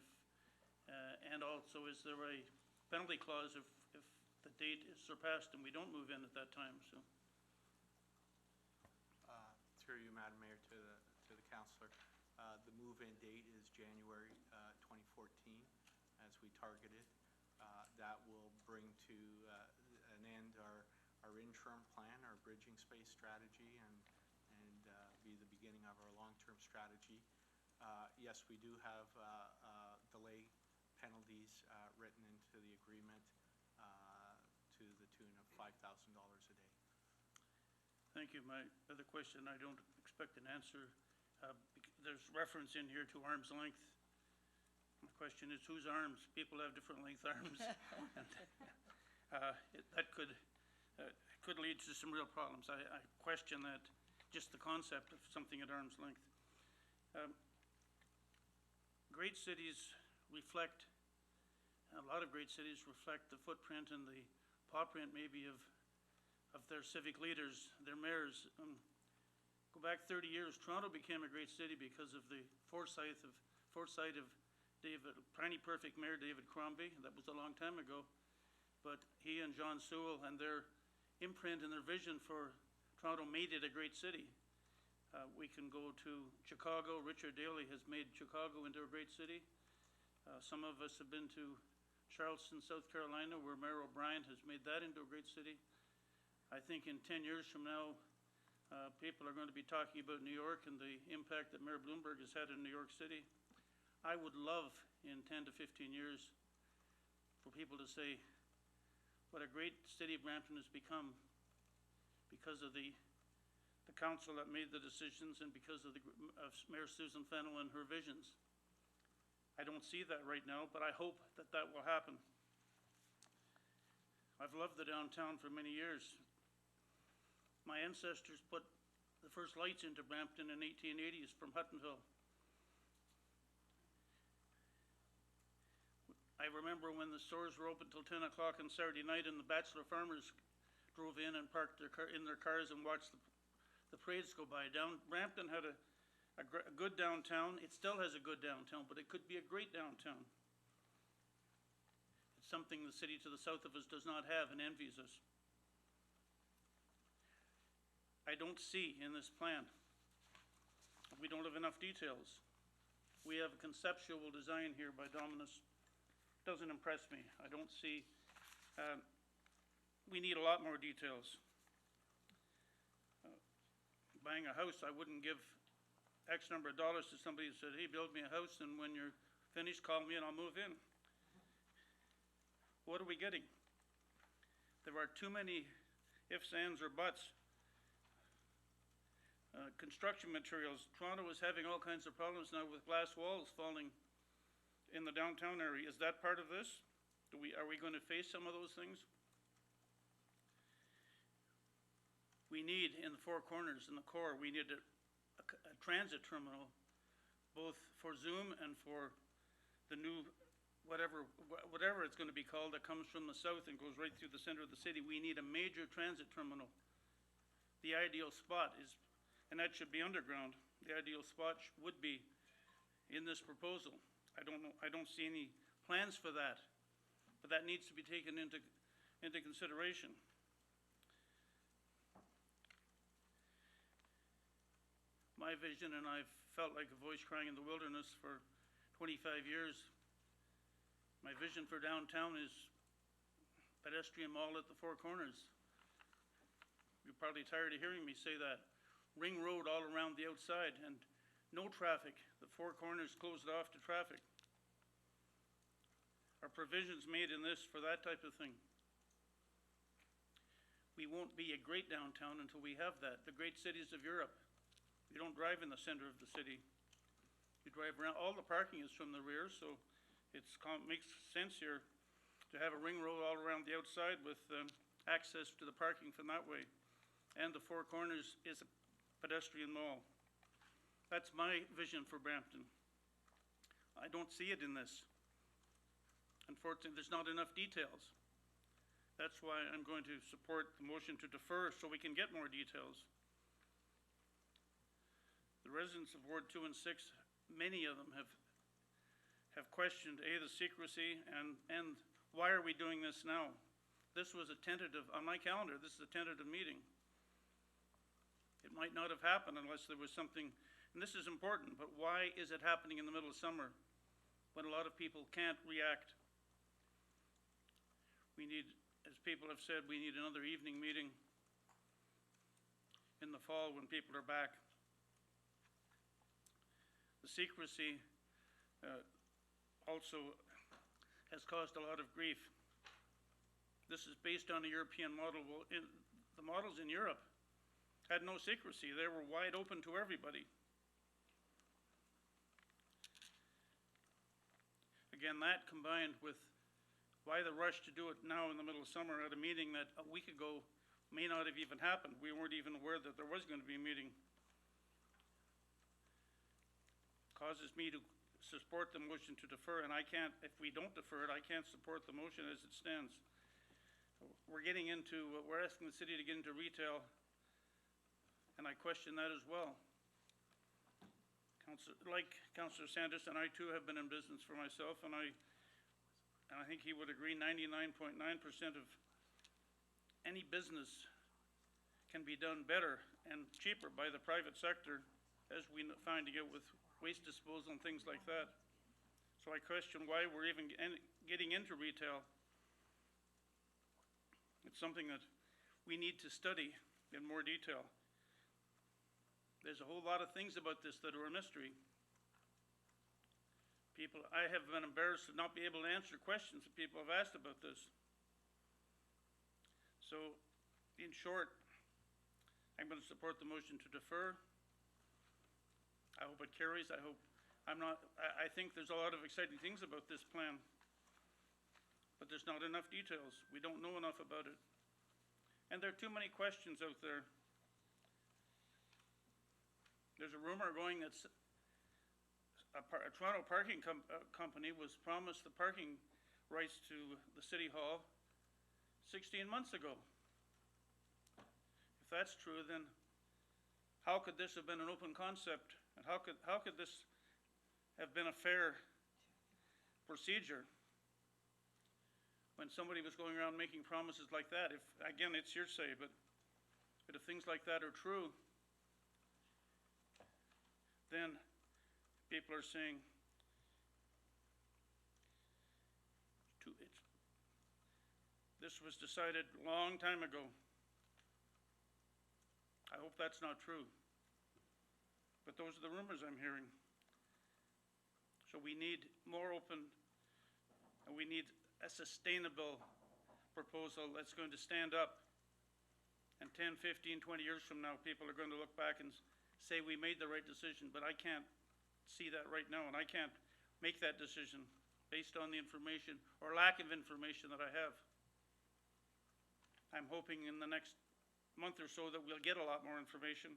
and also, is there a penalty clause if the date is surpassed and we don't move in at that time? So. Through you, Madam Mayor, to the councillor, the move-in date is January 2014, as we targeted. That will bring to an end our interim plan, our bridging space strategy, and be the beginning of our long-term strategy. Yes, we do have delay penalties written into the agreement to the tune of $5,000 a day. Thank you. My other question, I don't expect an answer. There's reference in here to arm's length. My question is, whose arms? People have different length arms. That could lead to some real problems. I question that, just the concept of something at arm's length. Great cities reflect, a lot of great cities reflect the footprint and the paw print maybe of their civic leaders, their mayors. Go back 30 years, Toronto became a great city because of the foresight of Tiny Perfect Mayor David Crombie. That was a long time ago. But he and John Sewell and their imprint and their vision for Toronto made it a great city. We can go to Chicago. Richard Daley has made Chicago into a great city. Some of us have been to Charleston, South Carolina, where Mayor O'Brien has made that into a great city. I think in 10 years from now, people are going to be talking about New York and the impact that Mayor Bloomberg has had in New York City. I would love in 10 to 15 years for people to say what a great city Brampton has become because of the council that made the decisions and because of Mayor Susan Fennell and her visions. I don't see that right now, but I hope that that will happen. I've loved the downtown for many years. My ancestors put the first lights into Brampton in 1880s from Huttonville. I remember when the stores were open till 10 o'clock on Saturday night and the bachelor farmers drove in and parked in their cars and watched the parades go by. Brampton had a good downtown. It still has a good downtown, but it could be a great downtown. It's something the city to the south of us does not have and envies us. I don't see in this plan, we don't have enough details. We have a conceptual design here by Dominus. Doesn't impress me. I don't see, we need a lot more details. buying a house, I wouldn't give X number of dollars to somebody who said, hey, build me a house, and when you're finished, call me and I'll move in. What are we getting? There are too many ifs, ands, or buts. Construction materials. Toronto is having all kinds of problems now with glass walls falling in the downtown area. Is that part of this? Are we going to face some of those things? We need, in the Four Corners, in the core, we need a transit terminal, both for Zoom and for the new, whatever it's going to be called, that comes from the south and goes right through the center of the city. We need a major transit terminal. The ideal spot is, and that should be underground, the ideal spot would be in this proposal. I don't see any plans for that, but that needs to be taken into consideration. My vision, and I've felt like a voice crying in the wilderness for 25 years, my vision for downtown is pedestrian mall at the Four Corners. You're probably tired of hearing me say that. Ring road all around the outside and no traffic. The Four Corners closed off to traffic. Are provisions made in this for that type of thing? We won't be a great downtown until we have that. The great cities of Europe. You don't drive in the center of the city. You drive around. All the parking is from the rear, so it makes sense here to have a ring road all around the outside with access to the parking from that way. And the Four Corners is a pedestrian mall. That's my vision for Brampton. I don't see it in this. Unfortunately, there's not enough details. That's why I'm going to support the motion to defer so we can get more details. The residents of Ward 2 and 6, many of them have questioned, the secrecy and why are we doing this now? This was a tentative, on my calendar, this is a tentative meeting. It might not have happened unless there was something, and this is important, but why is it happening in the middle of summer when a lot of people can't react? We need, as people have said, we need another evening meeting in the fall when people are back. The secrecy also has caused a lot of grief. This is based on a European model. Well, the models in Europe had no secrecy. They were wide open to everybody. Again, that combined with why the rush to do it now in the middle of summer at a meeting that a week ago may not have even happened. We weren't even aware that there was going to be a meeting. Causes me to support the motion to defer, and I can't, if we don't defer it, I can't support the motion as it stands. We're asking the city to get into retail, and I question that as well. Like Councillor Sanderson, I too have been in business for myself, and I think he would agree 99.9% of any business can be done better and cheaper by the private sector, as we find to get with waste disposal and things like that. So I question why we're even getting into retail. It's something that we need to study in more detail. There's a whole lot of things about this that are a mystery. I have been embarrassed to not be able to answer questions that people have asked about this. So, in short, I'm going to support the motion to defer. I hope it carries. I think there's a lot of exciting things about this plan, but there's not enough details. We don't know enough about it. And there are too many questions out there. There's a rumor going that a Toronto parking company was promised the parking rights to the City Hall 16 months ago. If that's true, then how could this have been an open concept? And how could this have been a fair procedure when somebody was going around making promises like that? If, again, it's hearsay, but if things like that are true, then people are saying this was decided a long time ago. I hope that's not true. but those are the rumors I'm hearing. So we need more open, and we need a sustainable proposal that's going to stand up. And 10, 15, 20 years from now, people are going to look back and say we made the right decision, but I can't see that right now, and I can't make that decision based on the information or lack of information that I have. I'm hoping in the next month or so that we'll get a lot more information.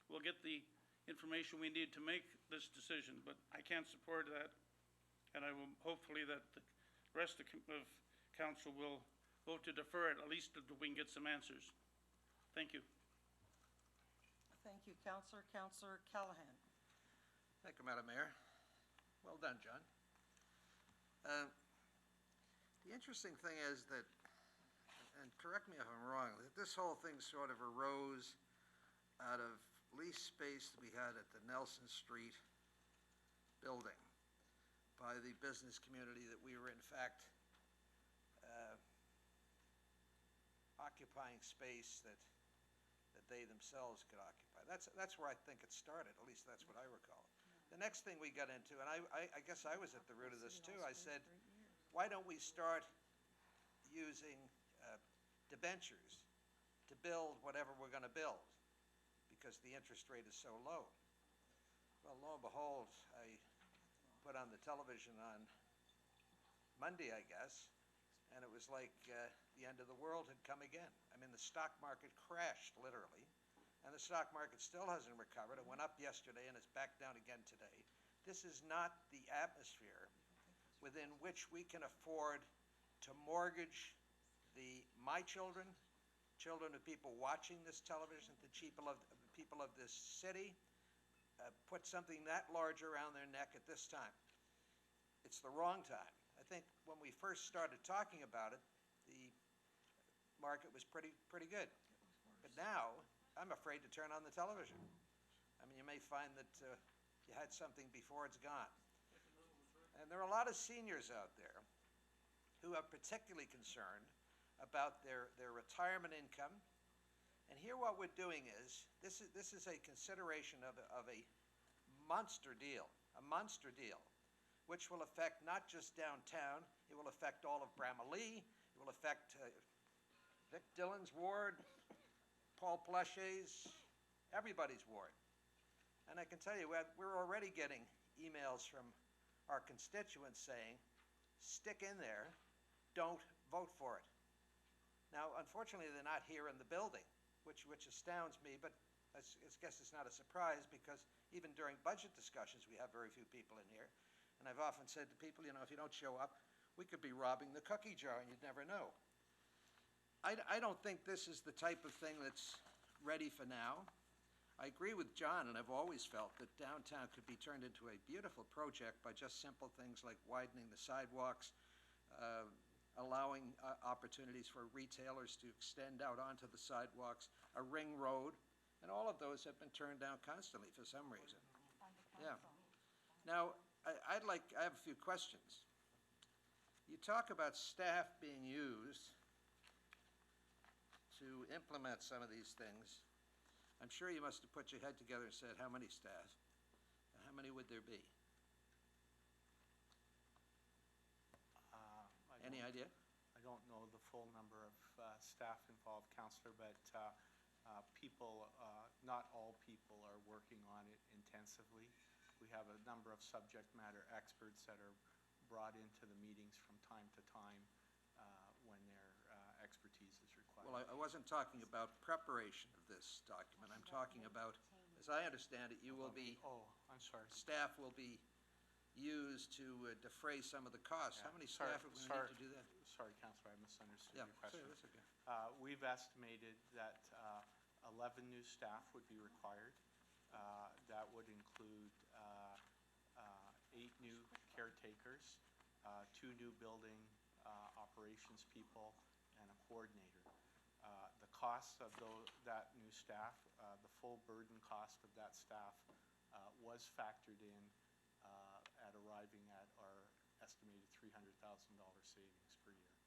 We'll get the information we need to make this decision, but I can't support that. And I will, hopefully that the rest of council will vote to defer it, at least until we can get some answers. Thank you. Thank you, Councillor. Councillor Callahan. Thank you, Madam Mayor. Well done, John. The interesting thing is that, and correct me if I'm wrong, that this whole thing sort of arose out of lease space that we had at the Nelson Street building by the business community that we were in fact occupying space that they themselves could occupy. That's where I think it started, at least that's what I recall. The next thing we got into, and I guess I was at the root of this too, I said, why don't we start using debentures to build whatever we're going to build, because the interest rate is so low. Well, lo and behold, I put on the television on Monday, I guess, and it was like the end of the world had come again. I mean, the stock market crashed, literally, and the stock market still hasn't recovered. It went up yesterday and it's back down again today. This is not the atmosphere within which we can afford to mortgage my children, children of people watching this television, the people of this city, put something that large around their neck at this time. It's the wrong time. I think when we first started talking about it, the market was pretty good. But now, I'm afraid to turn on the television. I mean, you may find that you had something before it's gone. And there are a lot of seniors out there who are particularly concerned about their retirement income. And here what we're doing is, this is a consideration of a monster deal, which will affect not just downtown, it will affect all of Bramalea, it will affect Vic Dillon's ward, Paul Plechet's, everybody's ward. And I can tell you, we're already getting emails from our constituents saying, stick in there, don't vote for it. Now, unfortunately, they're not here in the building, which astounds me, but I guess it's not a surprise, because even during budget discussions, we have very few people in here. And I've often said to people, if you don't show up, we could be robbing the cookie jar and you'd never know. I don't think this is the type of thing that's ready for now. I agree with John, and I've always felt that downtown could be turned into a beautiful project by just simple things like widening the sidewalks, allowing opportunities for retailers to extend out onto the sidewalks, a ring road, and all of those have been turned down constantly for some reason. Yeah. Now, I have a few questions. You talk about staff being used to implement some of these things. I'm sure you must have put your head together and said, how many staff? How many would there be? Any idea? I don't know the full number of staff involved, Councillor, but people, not all people are working on it intensively. We have a number of subject matter experts that are brought into the meetings from time to time when their expertise is required. Well, I wasn't talking about preparation of this document. I'm talking about, as I understand it, you will be... Oh, I'm sorry. Staff will be used to defray some of the costs. Yeah. How many staff are we going to need to do that? Sorry, Councillor, I misunderstood Yeah, your question. sorry, that's okay. We've estimated that 11 new staff would be required. That would include 8 new caretakers, 2 new building operations people, and a coordinator. The cost of that new staff, the full burden cost of that staff was factored in at arriving at our estimated $300,000 savings per year.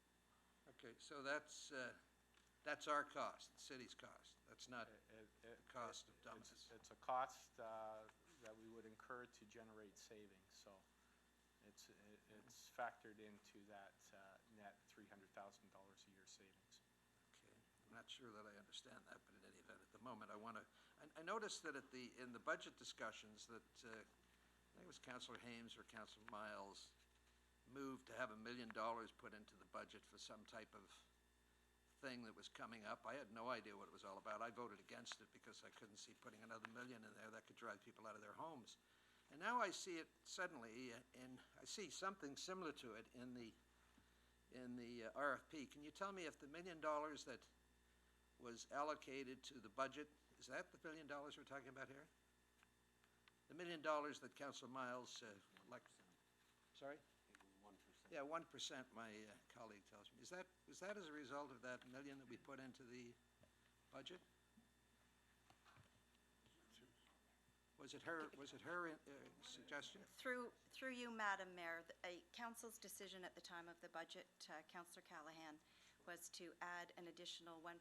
Okay, so that's our cost, the city's cost. That's not the cost of Dominus. It's a cost that we would incur to generate savings. So it's factored into that net $300,000 a year savings. Okay, I'm not sure that I understand that, but in any event, at the moment, I noticed that in the budget discussions that, I think it was Councillor Hames or Councillor Miles moved to have $1 million put into the budget for some type of thing that was coming up. I had no idea what it was all about. I voted against it because I couldn't see putting another million in there that could drive people out of their homes. And now I see it suddenly, and I see something similar to it in the RFP. Can you tell me if the $1 million that was allocated to the budget, is that the $1 million we're talking about here? The $1 million that Councillor Miles, sorry? 1%. Yeah, 1%, my colleague tells me. Is that as a result of that million that we put into the budget? Was it her suggestion? Through you, Madam Mayor, Council's decision at the time of the budget, Councillor Callahan, was to add an additional 1%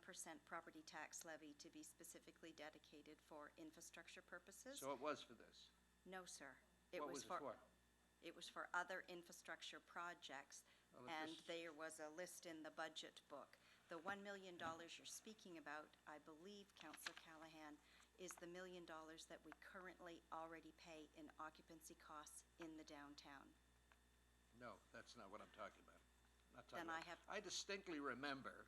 property tax levy to be specifically dedicated for infrastructure purposes. So it was for this? No, sir. What was it for? It was for other infrastructure projects, and there was a list in the budget book. The $1 million you're speaking about, I believe, Councillor Callahan, is the $1 million that we currently already pay in occupancy costs in the downtown. No, that's not what I'm talking about. Then I distinctly remember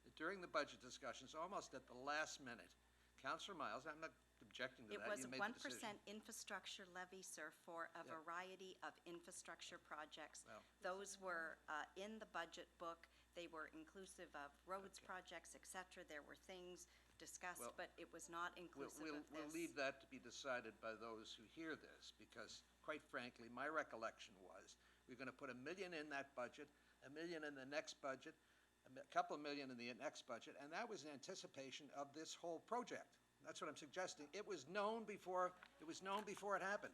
that during the budget discussions, almost at the last minute, Councillor Miles, I'm not objecting to that, It was you a made 1% the decision. infrastructure levy, sir, for a Yeah. variety of infrastructure projects. Well. Those were in the budget book. They were inclusive of roads Okay. projects, et cetera. There were things discussed, Well, but it was not inclusive of this. We'll leave that to be decided by those who hear this, because quite frankly, my recollection was, we're gonna put $1 million in that budget, $1 million in the next budget, a couple of million in the next budget, and that was in anticipation of this whole project. That's what I'm suggesting. It was known before it happened.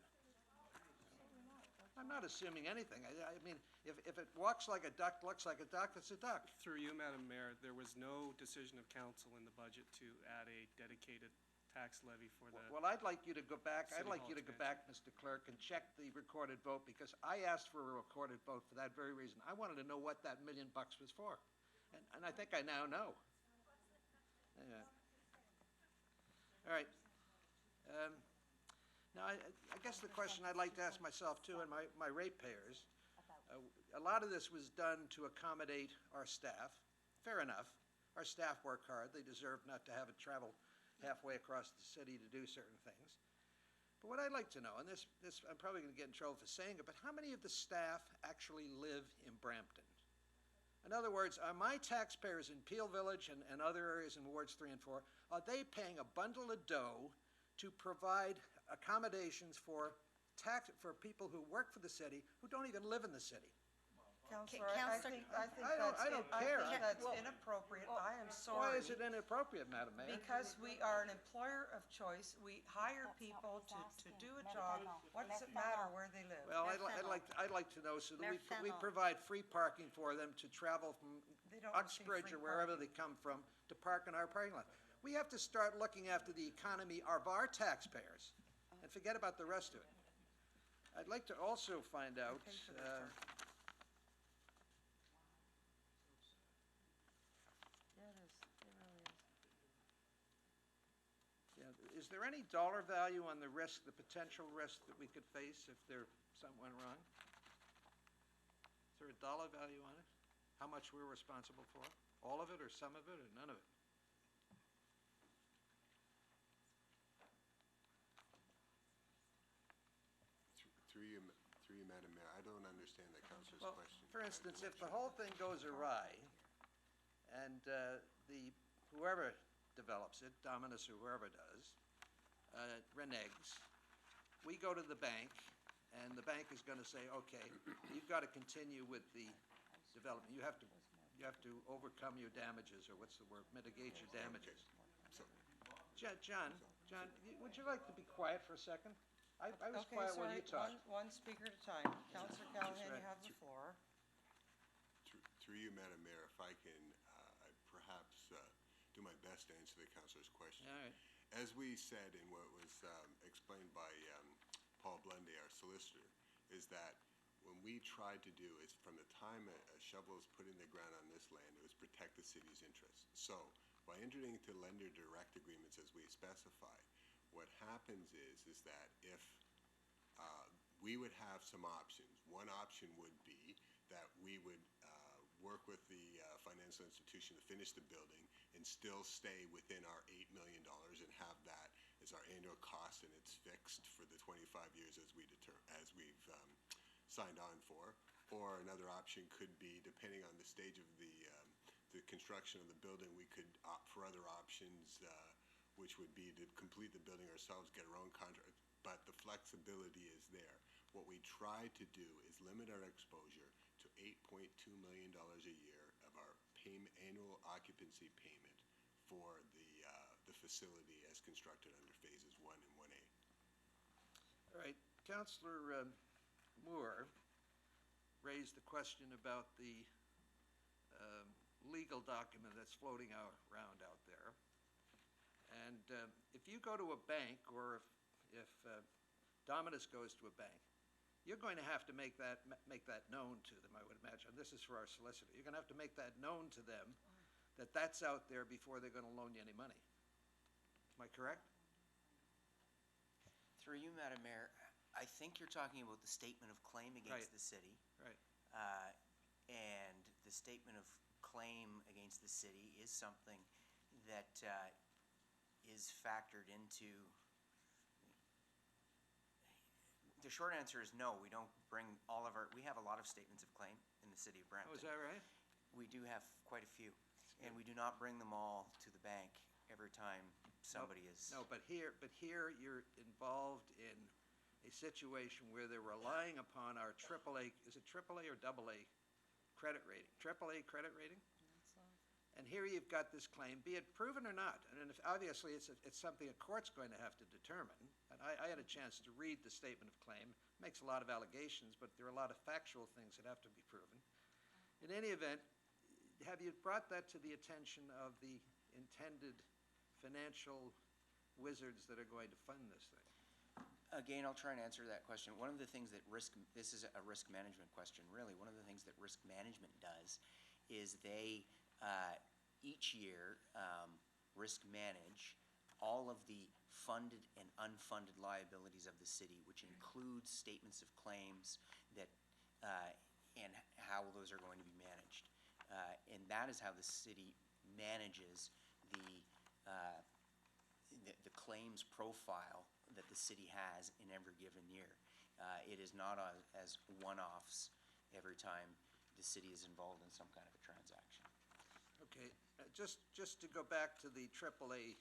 I'm not assuming anything. I mean, if it walks like a duck, looks like a duck, it's a duck. Through you, Madam Mayor, there was no decision of council in the budget to add a dedicated tax levy for the, Well, I'd like you to go back, City Hall Mr. Clerk, and check the recorded vote, because I asked for a recorded vote for that very reason. I wanted to know what that $1 million was for, and I think I now know. Yeah. All right. Now, I guess the question I'd like to ask myself, too, and my ratepayers, a lot of this was done to accommodate our staff. Fair enough. Our staff work hard. They deserve not to have to travel halfway across the city to do certain things. But what I'd like to know, and this I'm probably going to get in trouble for saying it, but how many of the staff actually live in Brampton? In other words, are my taxpayers in Peel Village and other areas in Wards 3 and 4, are they paying a bundle of dough to provide accommodations for people who work for the city who don't even live in the city? Councillor, I think I don't care. that's inappropriate. I am Why sorry. is it inappropriate, Madam Mayor? Because we are an employer of choice. We hire people to do a job. What does it matter where they live? Well, I'd like to know, so that we provide free parking for them to travel from They don't receive Uxbridge free or wherever they come from to park in our parking lot. We have to start looking after the economy of our taxpayers and forget about the rest of it. I'd like to also find out, Yeah, it is. It really is. is there any dollar value on the risk, the potential risk that we could face if something went wrong? Is there a dollar value on it? How much we're responsible for? All of it, or some of it, or none of it? Through you, Madam Mayor, I don't understand the councilor's Well, question. for instance, if the whole thing goes awry, and whoever develops it, Dominus or whoever does, reneges, we go to the bank, and the bank is going to say, okay, you've got to continue with the development. You have to overcome your damages, or what's the word, mitigate your damages. John, would you like to be quiet for a second? I was Okay, quiet when sorry, you talked. one speaker at a time. Councillor Callahan, you have the floor. Through you, Madam Mayor, if I can perhaps do my best to answer the councilor's question. All right. As we said in what was explained by Paul Blundy, our solicitor, is that when we tried to do is from the time a shovel is put in the ground on this land, it was protect the city's interests. So by entering into lender direct agreements as we specified, what happens is that if we would have some options. One option would be that we would work with the financial institution to finish the building and still stay within our $8 million and have that as our annual cost, and it's fixed for the 25 years as we've signed on for. Or another option could be, depending on the stage of the construction of the building, we could opt for other options, which would be to complete the building ourselves, get our own contract, but the flexibility is there. What we try to do is limit our exposure to $8.2 million a year of our annual occupancy payment for the facility as constructed under phases 1 and 1A. All right, Councillor Moore raised the question about the legal document that's floating around out there. And if you go to a bank, or if Dominus goes to a bank, you're going to have to make that known to them, I would imagine. This is for our solicitor. You're going to have to make that known to them, that that's out there before they're going to loan you any money. Am I correct? Through you, Madam Mayor, I think you're talking about the statement of claim against Right. the city. Right. And the statement of claim against the city is something that is factored into. The short answer is no, we don't bring all of we have a lot of statements of claim in the city of Brampton. Oh, is that right? We do have quite a few, and we do not bring them all to the bank every time somebody is. No, but here you're involved in a situation where they're relying upon our AAA, is it AAA or AA credit rating? AAA credit rating? And here you've got this claim, be it proven or not, and if, obviously it's something a court's going to have to determine. And I had a chance to read the statement of claim. It makes a lot of allegations, but there are a lot of factual things that have to be proven. In any event, have you brought that to the attention of the intended financial wizards that are going to fund this thing? Again, I'll try and answer that question. One of the things that this is a risk management question, really. One of the things that risk management does is they, each year, risk manage all of the funded and unfunded liabilities of the city, which includes statements of claims that, and how those are going to be managed. And that is how the city manages the claims profile that the city has in every given year. It is not as one-offs every time the city is involved in some kind of a transaction. Okay, just to go back to the AAA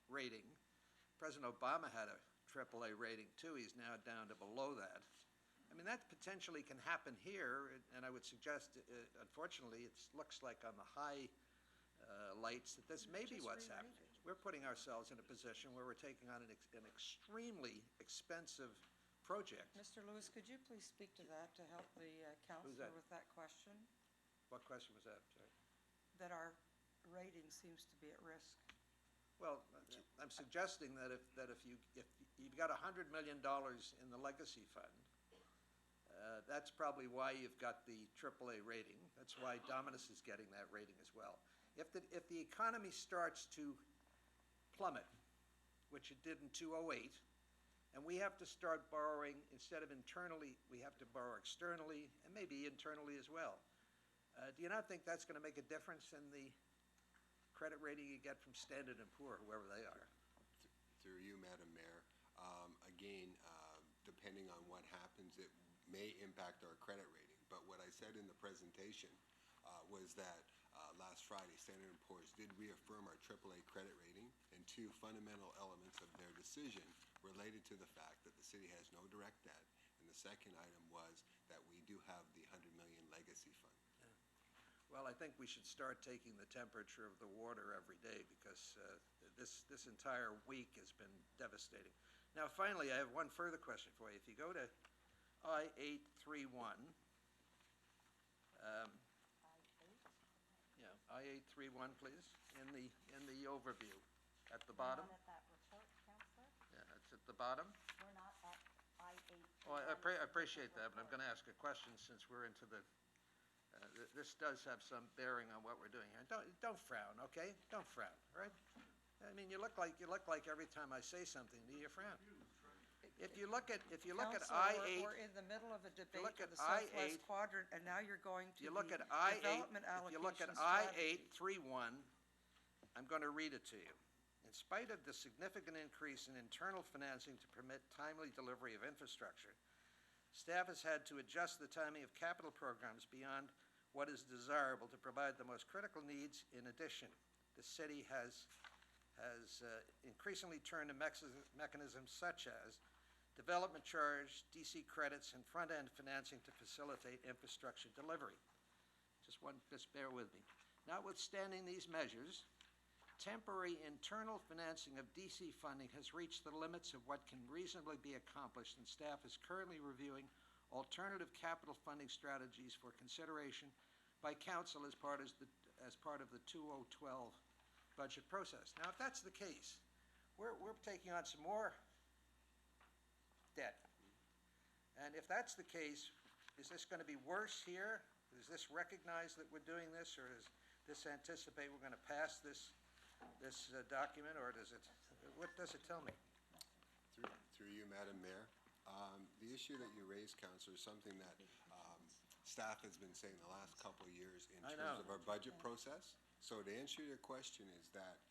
rating, President Obama had a AAA rating too. He's now down to below that. I mean, that potentially can happen here, and I would suggest, unfortunately, it looks like on the high lights that this may be what's happening. We're putting ourselves in a position where we're taking on an extremely expensive project. Mr. Lewis, could you please speak to that to help the councillor with that question? What question was that? Sorry. That our rating seems to be at risk. Well, I'm suggesting that if you've got $100 million in the legacy fund, that's probably why you've got the AAA rating. That's why Dominus is getting that rating as well. If the economy starts to plummet, which it did in 2008, and we have to start borrowing, instead of internally, we have to borrow externally, and maybe internally as well. Do you not think that's going to make a difference in the credit rating you get from Standard & Poor, whoever they are? Through you, Madam Mayor, again, depending on what happens, it may impact our credit rating. But what I said in the presentation was that last Friday, Standard & Poor's did reaffirm our AAA credit rating, and two fundamental elements of their decision related to the fact that the city has no direct debt, and the second item was that we do have the $100 million legacy fund. Well, I think we should start taking the temperature of the water every day, because this entire week has been devastating. Now, finally, I have one further question for you. If you go to I-831, I-831, please, in the overview, at the bottom. We're not at that report, Councillor. Yeah, it's at the bottom. We're not at I-831. Well, I appreciate that, but I'm going to ask a question since we're into the, this does have some bearing on what we're doing here. Don't frown, okay? Don't frown, all right? I mean, you look like every time I say something, you frown. If you look at Council, I-8, we're in the middle of a debate look for at the Southwest I-8, Quadrant, and now you're going to you look the at I-8, development if you look at allocation strategy. I-831, I'm going to read it to you. In spite of the significant increase in internal financing to permit timely delivery of infrastructure, staff has had to adjust the timing of capital programs beyond what is desirable to provide the most critical needs. In addition, the city has increasingly turned to mechanisms such as development charge, DC credits, and front-end financing to facilitate infrastructure delivery. Just bear with me. Notwithstanding these measures, temporary internal financing of DC funding has reached the limits of what can reasonably be accomplished, and staff is currently reviewing alternative capital funding strategies for consideration by council as part of the 2012 budget process. Now, if that's the case, we're taking on some more debt. And if that's the case, is this going to be worse here? Does this recognize that we're doing this, or does this anticipate we're going to pass this document, or what does it tell me? Through you, Madam Mayor. The issue that you raised, Councillor, is something that staff has been saying the last couple of years in terms of our budget process. So to answer your question is that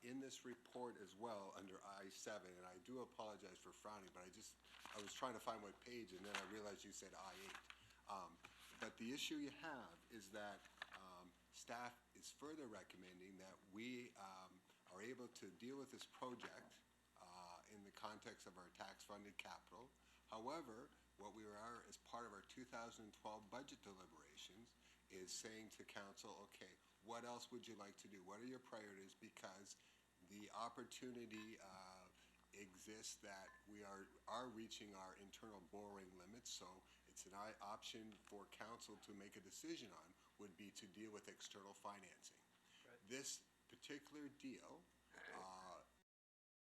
in this report as well, under I-7, and I do apologize for frowning, but I was trying to find what page, and then I realized you said I-8. But the issue you have is that staff is further recommending that we are able to deal with this project in the context of our tax-funded capital. However, what we are, as part of our 2012 budget deliberations, is saying to council, okay, what else would you like to do? What are your priorities? Because the opportunity exists that we are reaching our internal borrowing limits, so it's an option for council to make a decision on would be to deal with external financing. Right. This particular deal